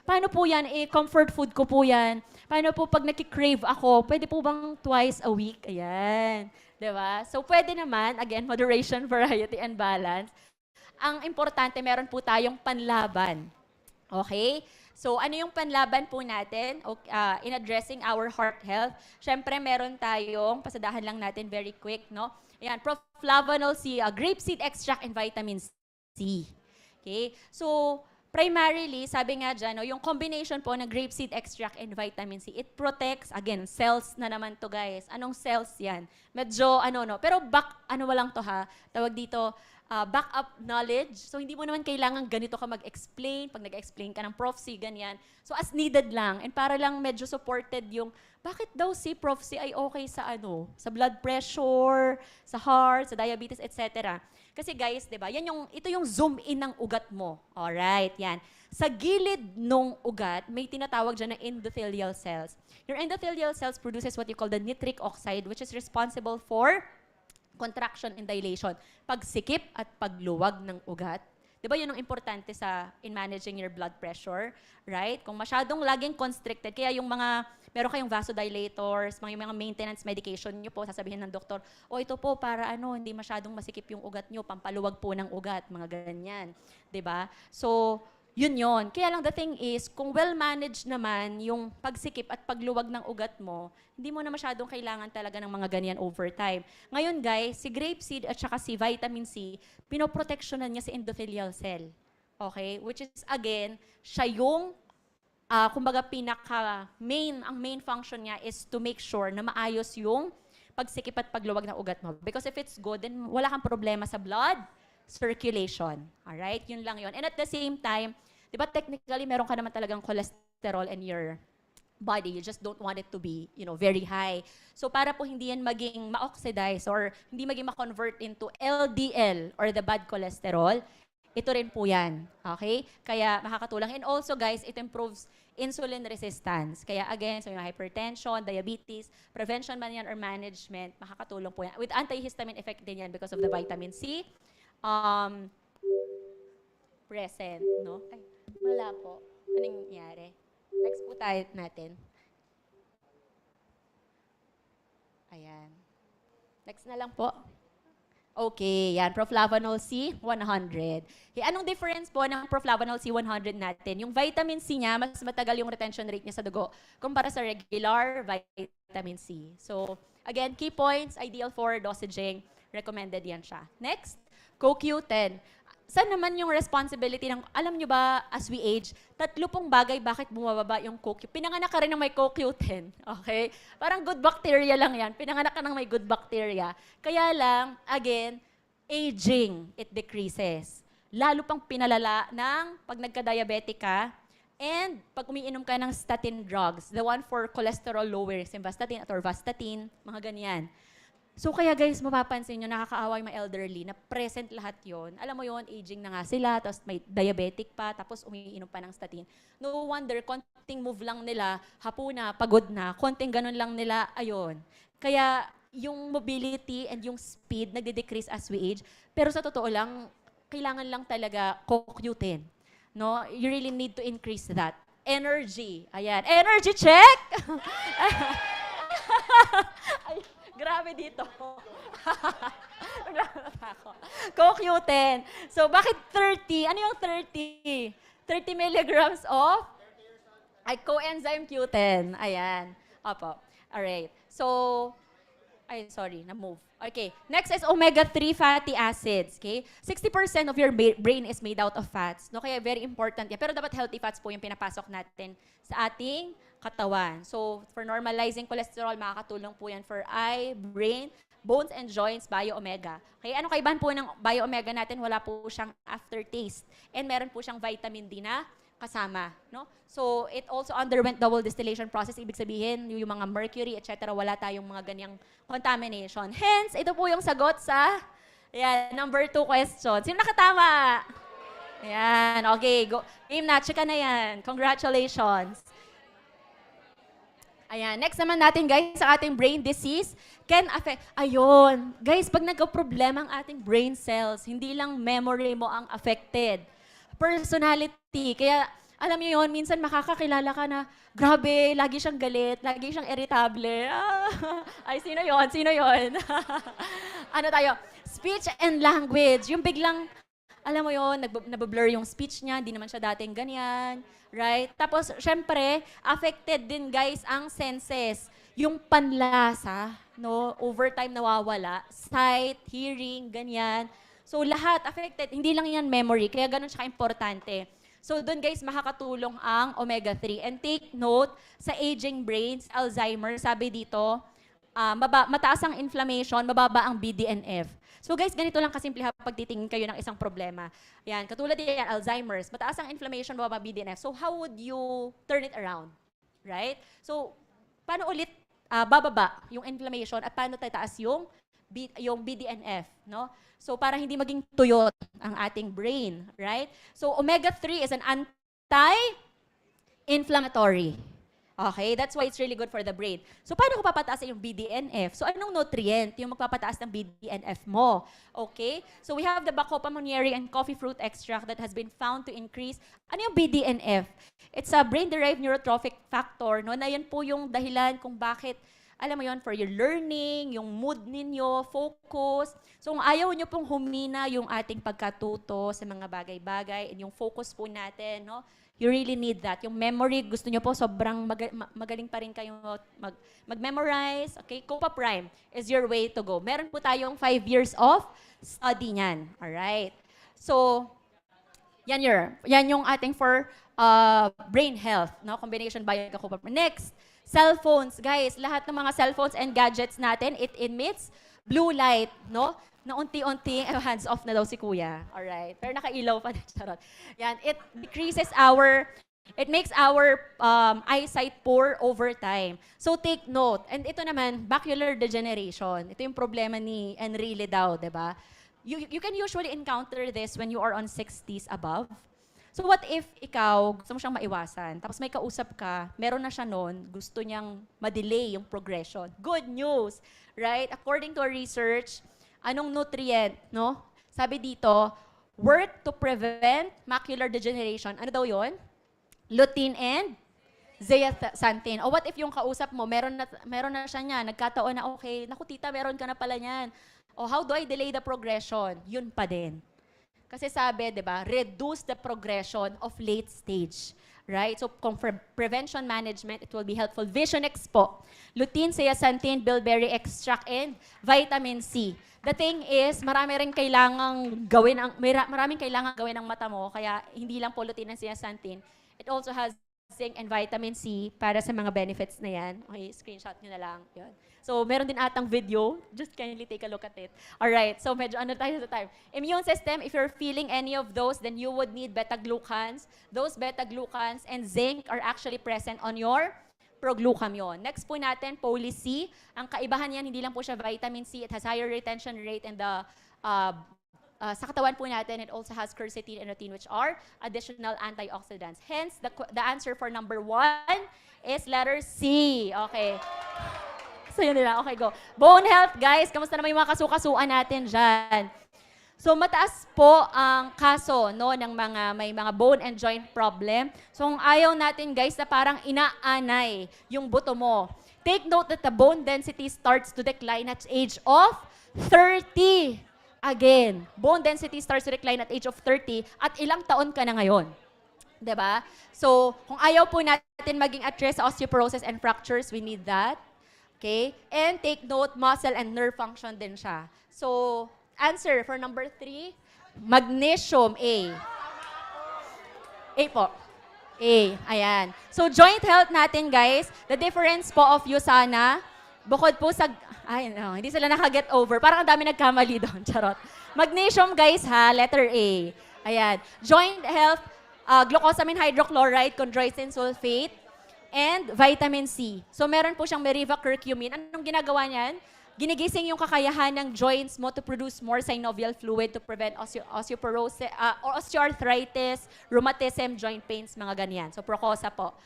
Paano po yan? Comfort food ko po yan. Paano po pag naki-crave ako, pwede po bang twice a week? Ayan. Diba? So pwede naman, again, moderation, variety, and balance. Ang importante, meron po tayong panlaban. Okay? So, ano yung panlaban po natin in addressing our heart health? Siyempre, meron tayong, pasadahan lang natin very quick, no? Ayan, proflavanol C, grape seed extract and vitamin C. Okay? So, primarily, sabi nga dyan, no, yung combination po ng grape seed extract and vitamin C, it protects, again, cells na naman to guys. Anong cells yan? Medyo, pero lang to ha, tawag dito, backup knowledge. So, hindi mo naman kailangan ganito ka mag-explain. Pag nag-explain ka ng Prof. C, ganyan. So, as needed lang. And para lang medyo supported yung, bakit daw si Prof. C ay okay sa sa blood pressure, sa heart, sa diabetes, etc. Kasi guys, di ba, ito yung zoom in ng ugat mo. Alright, yan. Sa gilid ng ugat, may tinatawag dyan na endothelial cells. Your endothelial cells produces what you call the nitric oxide, which is responsible for contraction and dilation, pagsikip at pagluwag ng ugat. Di ba yun ang importante in managing your blood pressure, right? Kung masyadong laging constricted, kaya meron kayong vasodilators, mga maintenance medication nyo po, sasabihin ng doktor, ito po para hindi masyadong masikip yung ugat nyo, pampaluwag po ng ugat, mga ganyan. Di ba? So, yun. Kaya lang the thing is, kung well-managed naman yung pagsikip at pagluwag ng ugat mo, hindi mo na masyadong kailangan talaga ng mga ganyan over time. Ngayon guys, si grapeseed at saka si vitamin C, pinoproteksyonan niya si endothelial cell. Okay? Which is again, siya yung, kumbaga ang main function niya is to make sure na maayos yung pagsikip at pagluwag ng ugat mo. Because if it's good, then wala kang problema sa blood circulation. Alright? Yun lang yun. And at the same time, di ba technically meron ka naman talagang cholesterol in your body. You just don't want it to be, very high. So para po hindi yan maging ma-oxidize or hindi maging ma-convert into LDL or the bad cholesterol, Ito rin po yan. Okay? Kaya makakatulong. And also guys, it improves insulin resistance. Kaya again, so yung hypertension, diabetes, prevention man yan or management, makakatulong po yan. With antihistamine effect din yan because of the vitamin C um, present. No? Ay, wala po. Anong nangyari? Next po tayo natin. Ayan. Next na lang po. Okay, yan. Proflavanol C, 100. Okay, anong difference po ng Proflavanol C 100 natin? Yung vitamin C niya, mas matagal yung retention rate niya sa dugo kumpara sa regular vitamin C. So, again, key points, ideal for dosaging, recommended yan siya. Next, CoQ10. Saan naman yung responsibility ng, alam nyo ba, as we age, 3 pong bagay bakit bumababa yung CoQ. Pinanganak ka rin ng may CoQ10, okay? Parang good bacteria lang yan. Pinanganak ka ng may good bacteria. Kaya lang, again, aging, it decreases. Lalo pang pinalala ng pag nagka-diabetic ka, and pag umiinom ka ng statin drugs, the one for cholesterol lowering, simvastatin at orvastatin, mga ganyan. So kaya guys, mapapansin nyo, nakakaawa yung mga elderly na present lahat yon. Alam mo yon, aging na nga sila, tapos may diabetic pa, tapos umiinom pa ng statin. No wonder, konting move lang nila, hapo na, pagod na, konting ganun lang nila, ayun. Kaya yung mobility and yung speed nagde-decrease as we age. Pero sa totoo lang, kailangan lang talaga CoQ10. No? You really need to increase that. Energy. Ayan. Energy check! Ay, grabe dito. CoQ10. So, bakit 30? Ano yung 30? 30 milligrams of coenzyme Q10. Ayan. Opo. Alright. So, sorry, na-move. Okay. Next is omega-3 fatty acids. Okay? 60% of your brain is made out of fats. No? Kaya very important yan. Pero dapat healthy fats po yung pinapasok natin sa ating katawan. So, for normalizing cholesterol, makakatulong po yan for eye, brain, bones, and joints, bio-omega. Okay, ano kaibahan po ng bio-omega natin? Wala po siyang aftertaste. And meron po siyang vitamin D na kasama. No? So, it also underwent double distillation process. Ibig sabihin, yung mga mercury, etc., wala tayong mga ganyang contamination. Hence, ito po yung sagot sa number 2 question. Sino nakatama? Ayan, okay. Go. Game na, chika na yan. Congratulations. Ayan, next naman natin guys, sa ating brain disease can affect, ayun, guys, pag nagka-problema ang ating brain cells, hindi lang memory mo ang affected. Personality, kaya alam niyo yun, minsan makakakilala ka na, grabe, lagi siyang galit, lagi siyang irritable. Ay, sino yon? Sino yon? Ano tayo? Speech and language, yung biglang, alam mo yon, nabablur yung speech niya, hindi naman siya dating ganyan. Right? Tapos, syempre, affected din, guys, ang senses. Yung panlasa, no? Over time nawawala. Sight, hearing, ganyan. So, lahat affected. Hindi lang yan memory. Kaya ganun siya importante. So, doon, guys, makakatulong ang omega-3. And take note, sa aging brains, Alzheimer, sabi dito, mataas ang inflammation, mababa ang BDNF. So guys, ganito lang kasimple pag titingin kayo ng isang problema. Yan, katulad yan, Alzheimer's, mataas ang inflammation, mababa BDNF. So how would you turn it around? Right? So, paano ulit bababa yung inflammation at paano tataas yung BDNF, no? So para hindi maging tuyot ang ating brain, right? So omega-3 is an anti-inflammatory. Okay, that's why it's really good for the brain. So, paano ko papataasin yung BDNF? So, anong nutrient yung magpapataas ng BDNF mo? Okay? So, we have the Bacopa monnieri and coffee fruit extract that has been found to increase. Ano yung BDNF? It's a brain-derived neurotrophic factor, no? Na yan po yung dahilan kung bakit, alam mo yon, for your learning, yung mood ninyo, focus. So, kung ayaw nyo pong humina yung ating pagkatuto sa mga bagay-bagay and yung focus po natin, no? You really need that. Yung memory, gusto nyo po, sobrang magaling pa rin kayo mag-memorize. Okay? Copa Prime is your way to go. Meron po tayong 5 years of study niyan. Alright? So, yan yung ating for brain health. No? Combination bio-Copa Prime. Next, cell phones. Guys, lahat ng mga cell phones and gadgets natin, it emits blue light. No? Na unti-unti, hands off na daw si Kuya. Alright. Pero nakailaw pa din. Charot. Yan. It makes our eyesight poor over time. So take note. And ito naman, macular degeneration. Ito yung problema ni Enrile daw, di ba? you can usually encounter this when you are on 60s above. So what if ikaw, gusto mo siyang maiwasan, tapos may kausap ka, meron na siya noon, gusto niyang ma-delay yung progression. Good news, right? According to our research, anong nutrient, no? Sabi dito, work to prevent macular degeneration. Ano daw yon? Lutein and zeaxanthin. O what if yung kausap mo, meron na siya niya, nagkataon na, okay, naku tita, meron ka na pala niyan. O how do I delay the progression? Yun pa din. Kasi sabi, di ba, reduce the progression of late stage. Right? So, kung for prevention management, it will be helpful. Vision Expo, lutein, zeaxanthin, bilberry extract, and vitamin C. The thing is, maraming kailangang gawin ng mata mo, kaya hindi lang po lutein and zeaxanthin. It also has zinc and vitamin C para sa mga benefits na yan. Okay, screenshot nyo na lang. Yun. So, meron din atang video. Just kindly take a look at it. Alright, so medyo ano tayo sa time. Immune system, if you're feeling any of those, then you would need beta-glucans. Those beta-glucans and zinc are actually present on your proglucamion. Next po natin, Poly-C. Ang kaibahan yan, hindi lang po siya vitamin C. It has higher retention rate and the sa katawan po natin, it also has quercetin and lutein, which are additional antioxidants. Hence, the answer for number 1 is letter C. Okay. So, yun nila. Okay, go. Bone health, guys. Kamusta naman yung mga kasukasuan natin dyan? So, mataas po ang kaso no, ng may mga bone and joint problem. So, kung ayaw natin, guys, na parang inaanay yung buto mo. Take note that the bone density starts to decline at age of 30. Again, bone density starts to decline at age of 30 at ilang taon ka na ngayon. Diba? So, kung ayaw po natin maging at risk sa osteoporosis and fractures, we need that. Okay? And take note, muscle and nerve function din siya. So, answer for number 3, magnesium, A. A po. A, ayan. So, joint health natin, guys. The difference po of USANA, bukod po sa, no, hindi sila nakaget over. Parang ang dami nagkamali doon. Charot. Magnesium, guys, ha, letter A. Ayan. Joint health, glucosamine hydrochloride, chondroitin sulfate, and vitamin C. So, meron po siyang Meriva curcumin. Anong ginagawa niyan? Ginigising yung kakayahan ng joints mo to produce more synovial fluid to prevent osteoporosis, osteoarthritis, rheumatism, joint pains, mga ganyan. So, Procosa po.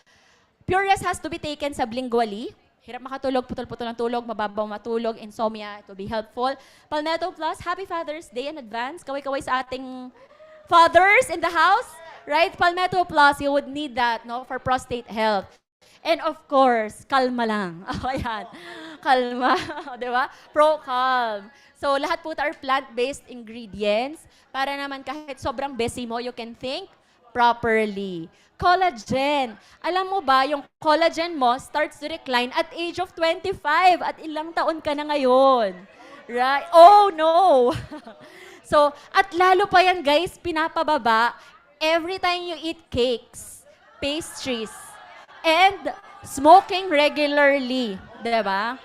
Pure rest has to be taken sublingually. Hirap makatulog, putol-putol ng tulog, mababaw matulog, insomnia, it will be helpful. Palmetto Plus, Happy Father's Day in advance. Kaway-kaway sa ating fathers in the house. Right? Palmetto Plus, you would need that no, for prostate health. And of course, kalma lang. Ayan. Kalma. Di ba? Pro-calm. So, lahat po are plant-based ingredients para naman kahit sobrang busy mo, you can think properly. Collagen. Alam mo ba, yung collagen mo starts to decline at age of 25. At ilang taon ka na ngayon. Right? Oh, no. So, at lalo pa yan, guys, pinapababa every time you eat cakes, pastries, and smoking regularly. Diba?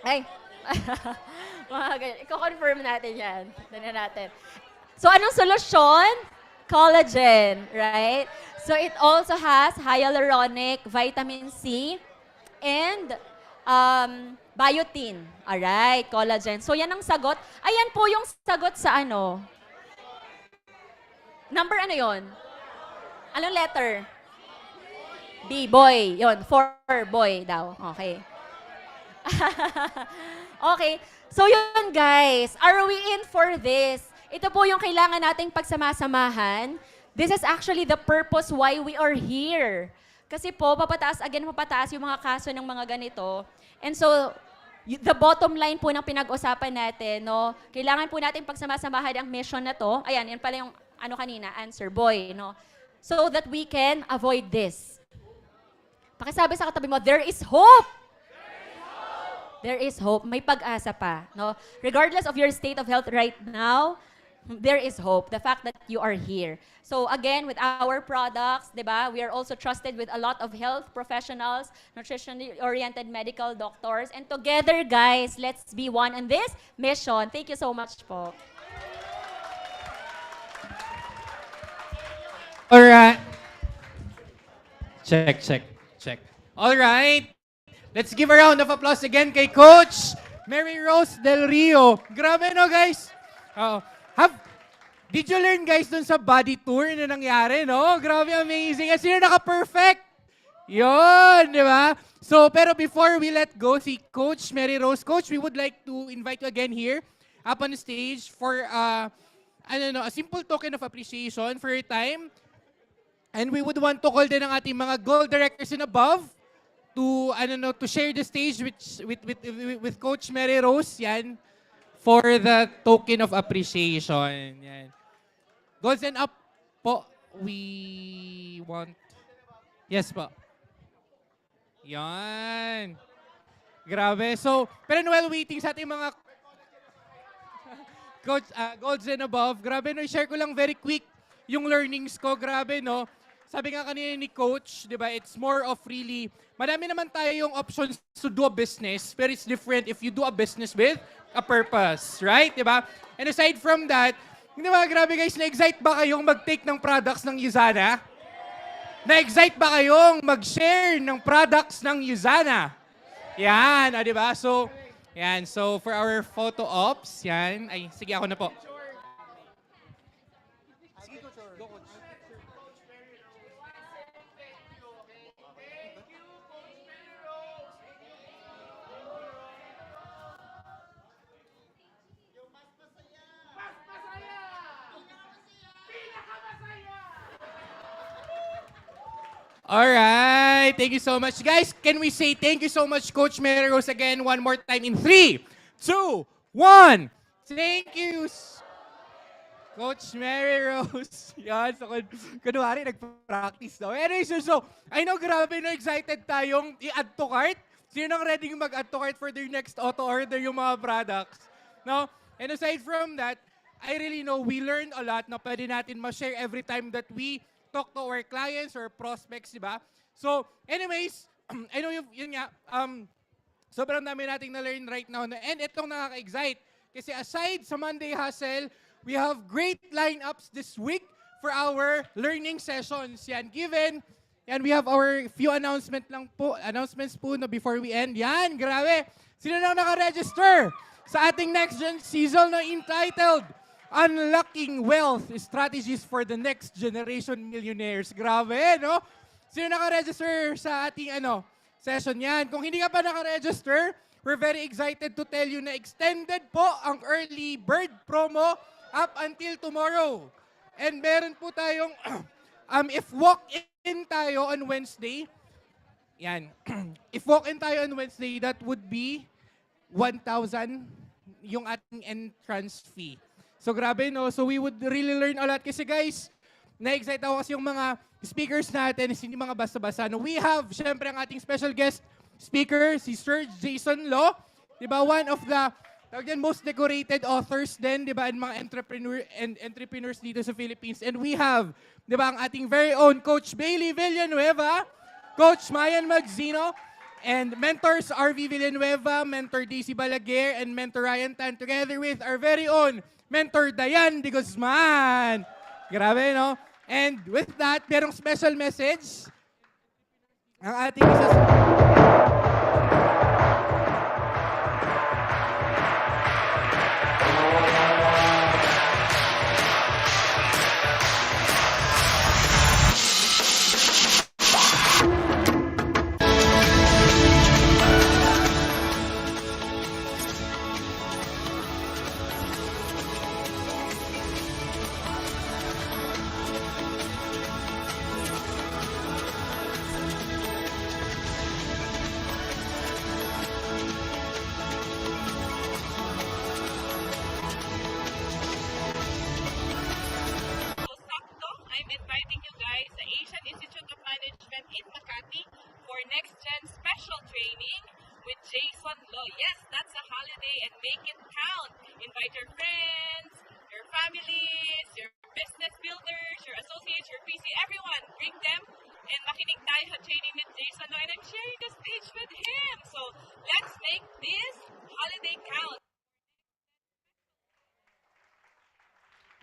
Ay. Mga ganyan. I-confirm natin yan. Dali natin. So, anong solusyon? Collagen, right? So, it also has hyaluronic, vitamin C, and biotin. Alright, collagen. So, yan ang sagot. Ayan po yung sagot sa ano. Number ano yon? Anong letter? B, boy. Yon, 4, boy daw. Okay. Okay. So yun guys, are we in for this? Ito po yung kailangan nating pagsamasamahan. This is actually the purpose why we are here. Kasi po, papataas yung mga kaso ng mga ganito. And so, the bottom line po ng pinag-usapan natin, no, kailangan po natin pagsamasamahan ang mission na to. Ayan, yan pala yung ano kanina, answer, boy, no? So that we can avoid this. Pakisabi sa katabi mo, there is hope! There is hope. May pag-asa pa. No? Regardless of your state of health right now, there is hope. The fact that you are here. So again, with our products, diba, we are also trusted with a lot of health professionals, nutrition-oriented medical doctors. And together, guys, let's be one in this mission. Thank you so much po. Alright. Check. Alright. Let's give a round of applause again kay Coach Mary Rose Del Rio. Grabe no guys? Have, did you learn guys dun sa body tour na nangyari, no? Grabe, amazing. At sino naka-perfect? Yun, di ba? So, pero before we let go, si Coach Mary Rose, Coach, we would like to invite you again here up on the stage for a simple token of appreciation for your time. And we would want to call din ang ating mga goal directors and above to to share the stage with Coach Mary Rose yan for the token of appreciation. Yan. Goals and up po, we want. Yes po. Yan. Grabe. So, pero while waiting sa ating mga Coach, goals and above, grabe no, share ko lang very quick yung learnings ko. Grabe no. Sabi nga kanina ni Coach, di ba, it's more of really, madami naman tayo yung options to do a business, pero it's different if you do a business with a purpose, right? Di ba? And aside from that, di ba, grabe guys, na-excite ba kayong mag-take ng products ng Yuzana? Na-excite ba kayong mag-share ng products ng Yuzana? Yan, di ba? So, yan. So, for our photo ops, yan. Ay, sige, ako na po. Alright, thank you so much. Guys, can we say thank you so much, Coach Mary Rose, again one more time in 3, 2, 1. Thank you, Coach Mary Rose. Yan, so kunwari nag-practice daw. Anyway, so I know grabe na excited tayong i-add to cart. Sino nang ready mag-add to cart for their next auto order yung mga products? No? And aside from that, I really know we learned a lot na pwede natin ma-share every time that we talk to our clients or prospects, di ba? So, anyways, I know yun nga, sobrang dami nating na-learn right now. And itong nakaka-excite. Kasi aside sa Monday Hustle, we have great lineups this week for our learning sessions. Yan, given, and we have our few announcements po na before we end. Yan, grabe. Sino na naka-register sa ating next gen season na entitled Unlocking Wealth Strategies for the Next Generation Millionaires. Grabe, no? Sino naka-register sa ating session yan? Kung hindi ka pa naka-register, we're very excited to tell you na extended po ang early bird promo up until tomorrow. And meron po tayong, if walk-in tayo on Wednesday, yan, if walk-in tayo on Wednesday, that would be 1,000 yung ating entrance fee. So grabe, no? So we would really learn a lot. Kasi guys, na-excite ako kasi yung mga speakers natin, hindi mga basta-basta. No, we have, syempre, ang ating special guest speaker, si Sir Jason Law. Diba? One of the most decorated authors din, diba? And mga entrepreneurs dito sa Philippines. And we have, diba, ang ating very own Coach Bailey Villanueva, Coach Mayan Magzino, and mentors RV Villanueva, Mentor Daisy Balaguer, and Mentor Ryan Tan, together with our very own Mentor Dayan de Guzman. Grabe, no? And with that, merong special message. Ang ating isa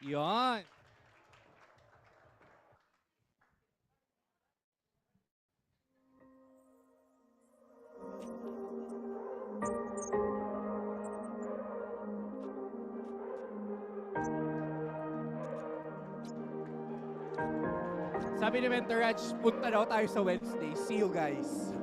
Yon. Sabi ni Mentor Raj, punta daw tayo sa Wednesday. See you guys.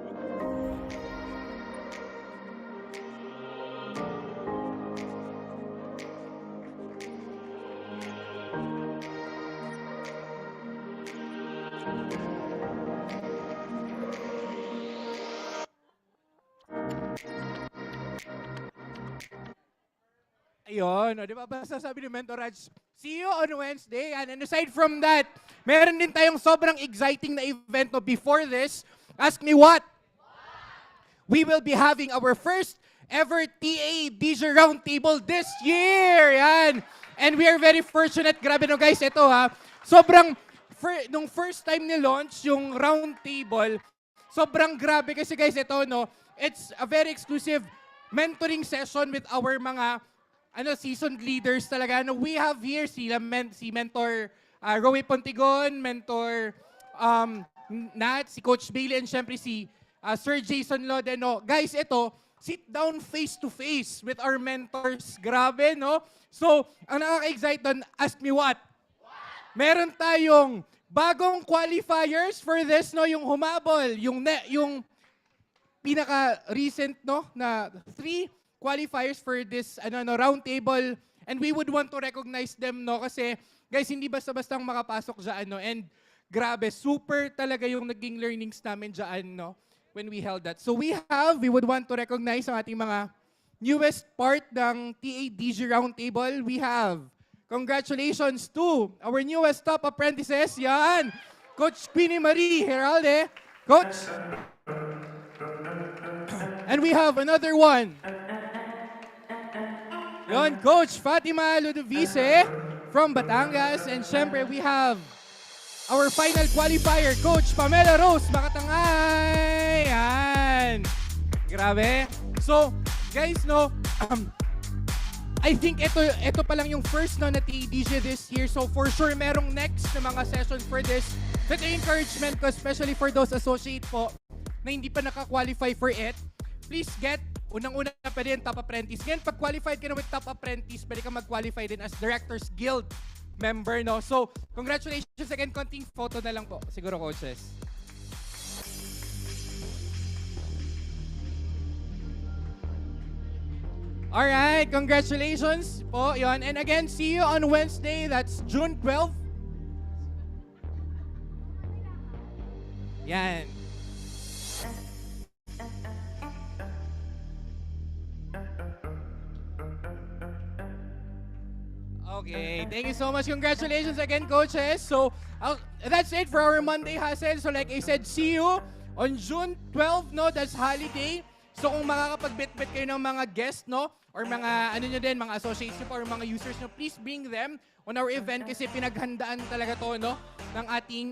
Ayun, o, di ba? Basta sabi ni Mentor Raj, see you on Wednesday. And aside from that, meron din tayong sobrang exciting na event no before this. Ask me what? We will be having our first ever TA DJ Roundtable this year. Yan. And we are very fortunate. Grabe no guys, ito ha. Sobrang, nung first time ni-launch yung Roundtable, sobrang grabe kasi guys, ito no. It's a very exclusive mentoring session with our mga seasoned leaders talaga. No, we have here si Mentor Roe Pontigon, Mentor Nat, si Coach Bailey, and syempre si Sir Jason Lodeno. Guys, ito, sit down face to face with our mentors. Grabe, no? So, ang nakaka-excite doon, ask me what? Meron tayong bagong qualifiers for this, no? Yung humabol, yung pinaka-recent, no? Na 3 qualifiers for this round table, and we would want to recognize them, no, kasi guys, hindi basta-bastang makapasok dyan, no, and grabe, super talaga yung naging learnings namin dyan, no, when we held that. So we would want to recognize ang ating mga newest part ng TADG Roundtable. We have, congratulations to our newest top apprentices, yan, Coach Queenie Marie Heralde, Coach, and we have another one, yon, Coach Fatima Ludovice from Batangas. And syempre, we have our final qualifier, Coach Pamela Rose Makatangay. Yan. Grabe. So, guys, no, I think ito pa lang yung first no, na TDJ this year. So, for sure, merong next na mga sessions for this. Ito yung encouragement ko, especially for those associate po na hindi pa naka-qualify for it. Please get, unang-una pwede yung top apprentice. Ngayon, pag qualified ka na with top apprentice, pwede ka mag-qualify din as Directors Guild member, no? So, congratulations again. Konting photo na lang po, siguro, coaches. Alright, congratulations po. Yon. And again, see you on Wednesday. That's June 12th. Yan. Okay, thank you so much. Congratulations again, coaches. So, that's it for our Monday hustle. So, like I said, see you on June 12, no? That's holiday. So, kung makakapag-bit-bit kayo ng mga guests, no? Or mga, nyo din, mga associates nyo or mga users nyo, please bring them on our event kasi pinaghandaan talaga to, no? Ng ating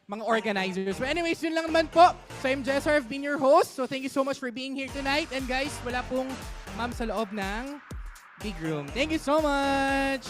mga organizers. So, anyways, yun lang naman po. So, I'm Jessar, I've been your host. So, thank you so much for being here tonight. And guys, wala pong ma'am sa loob ng Big Room. Thank you so much!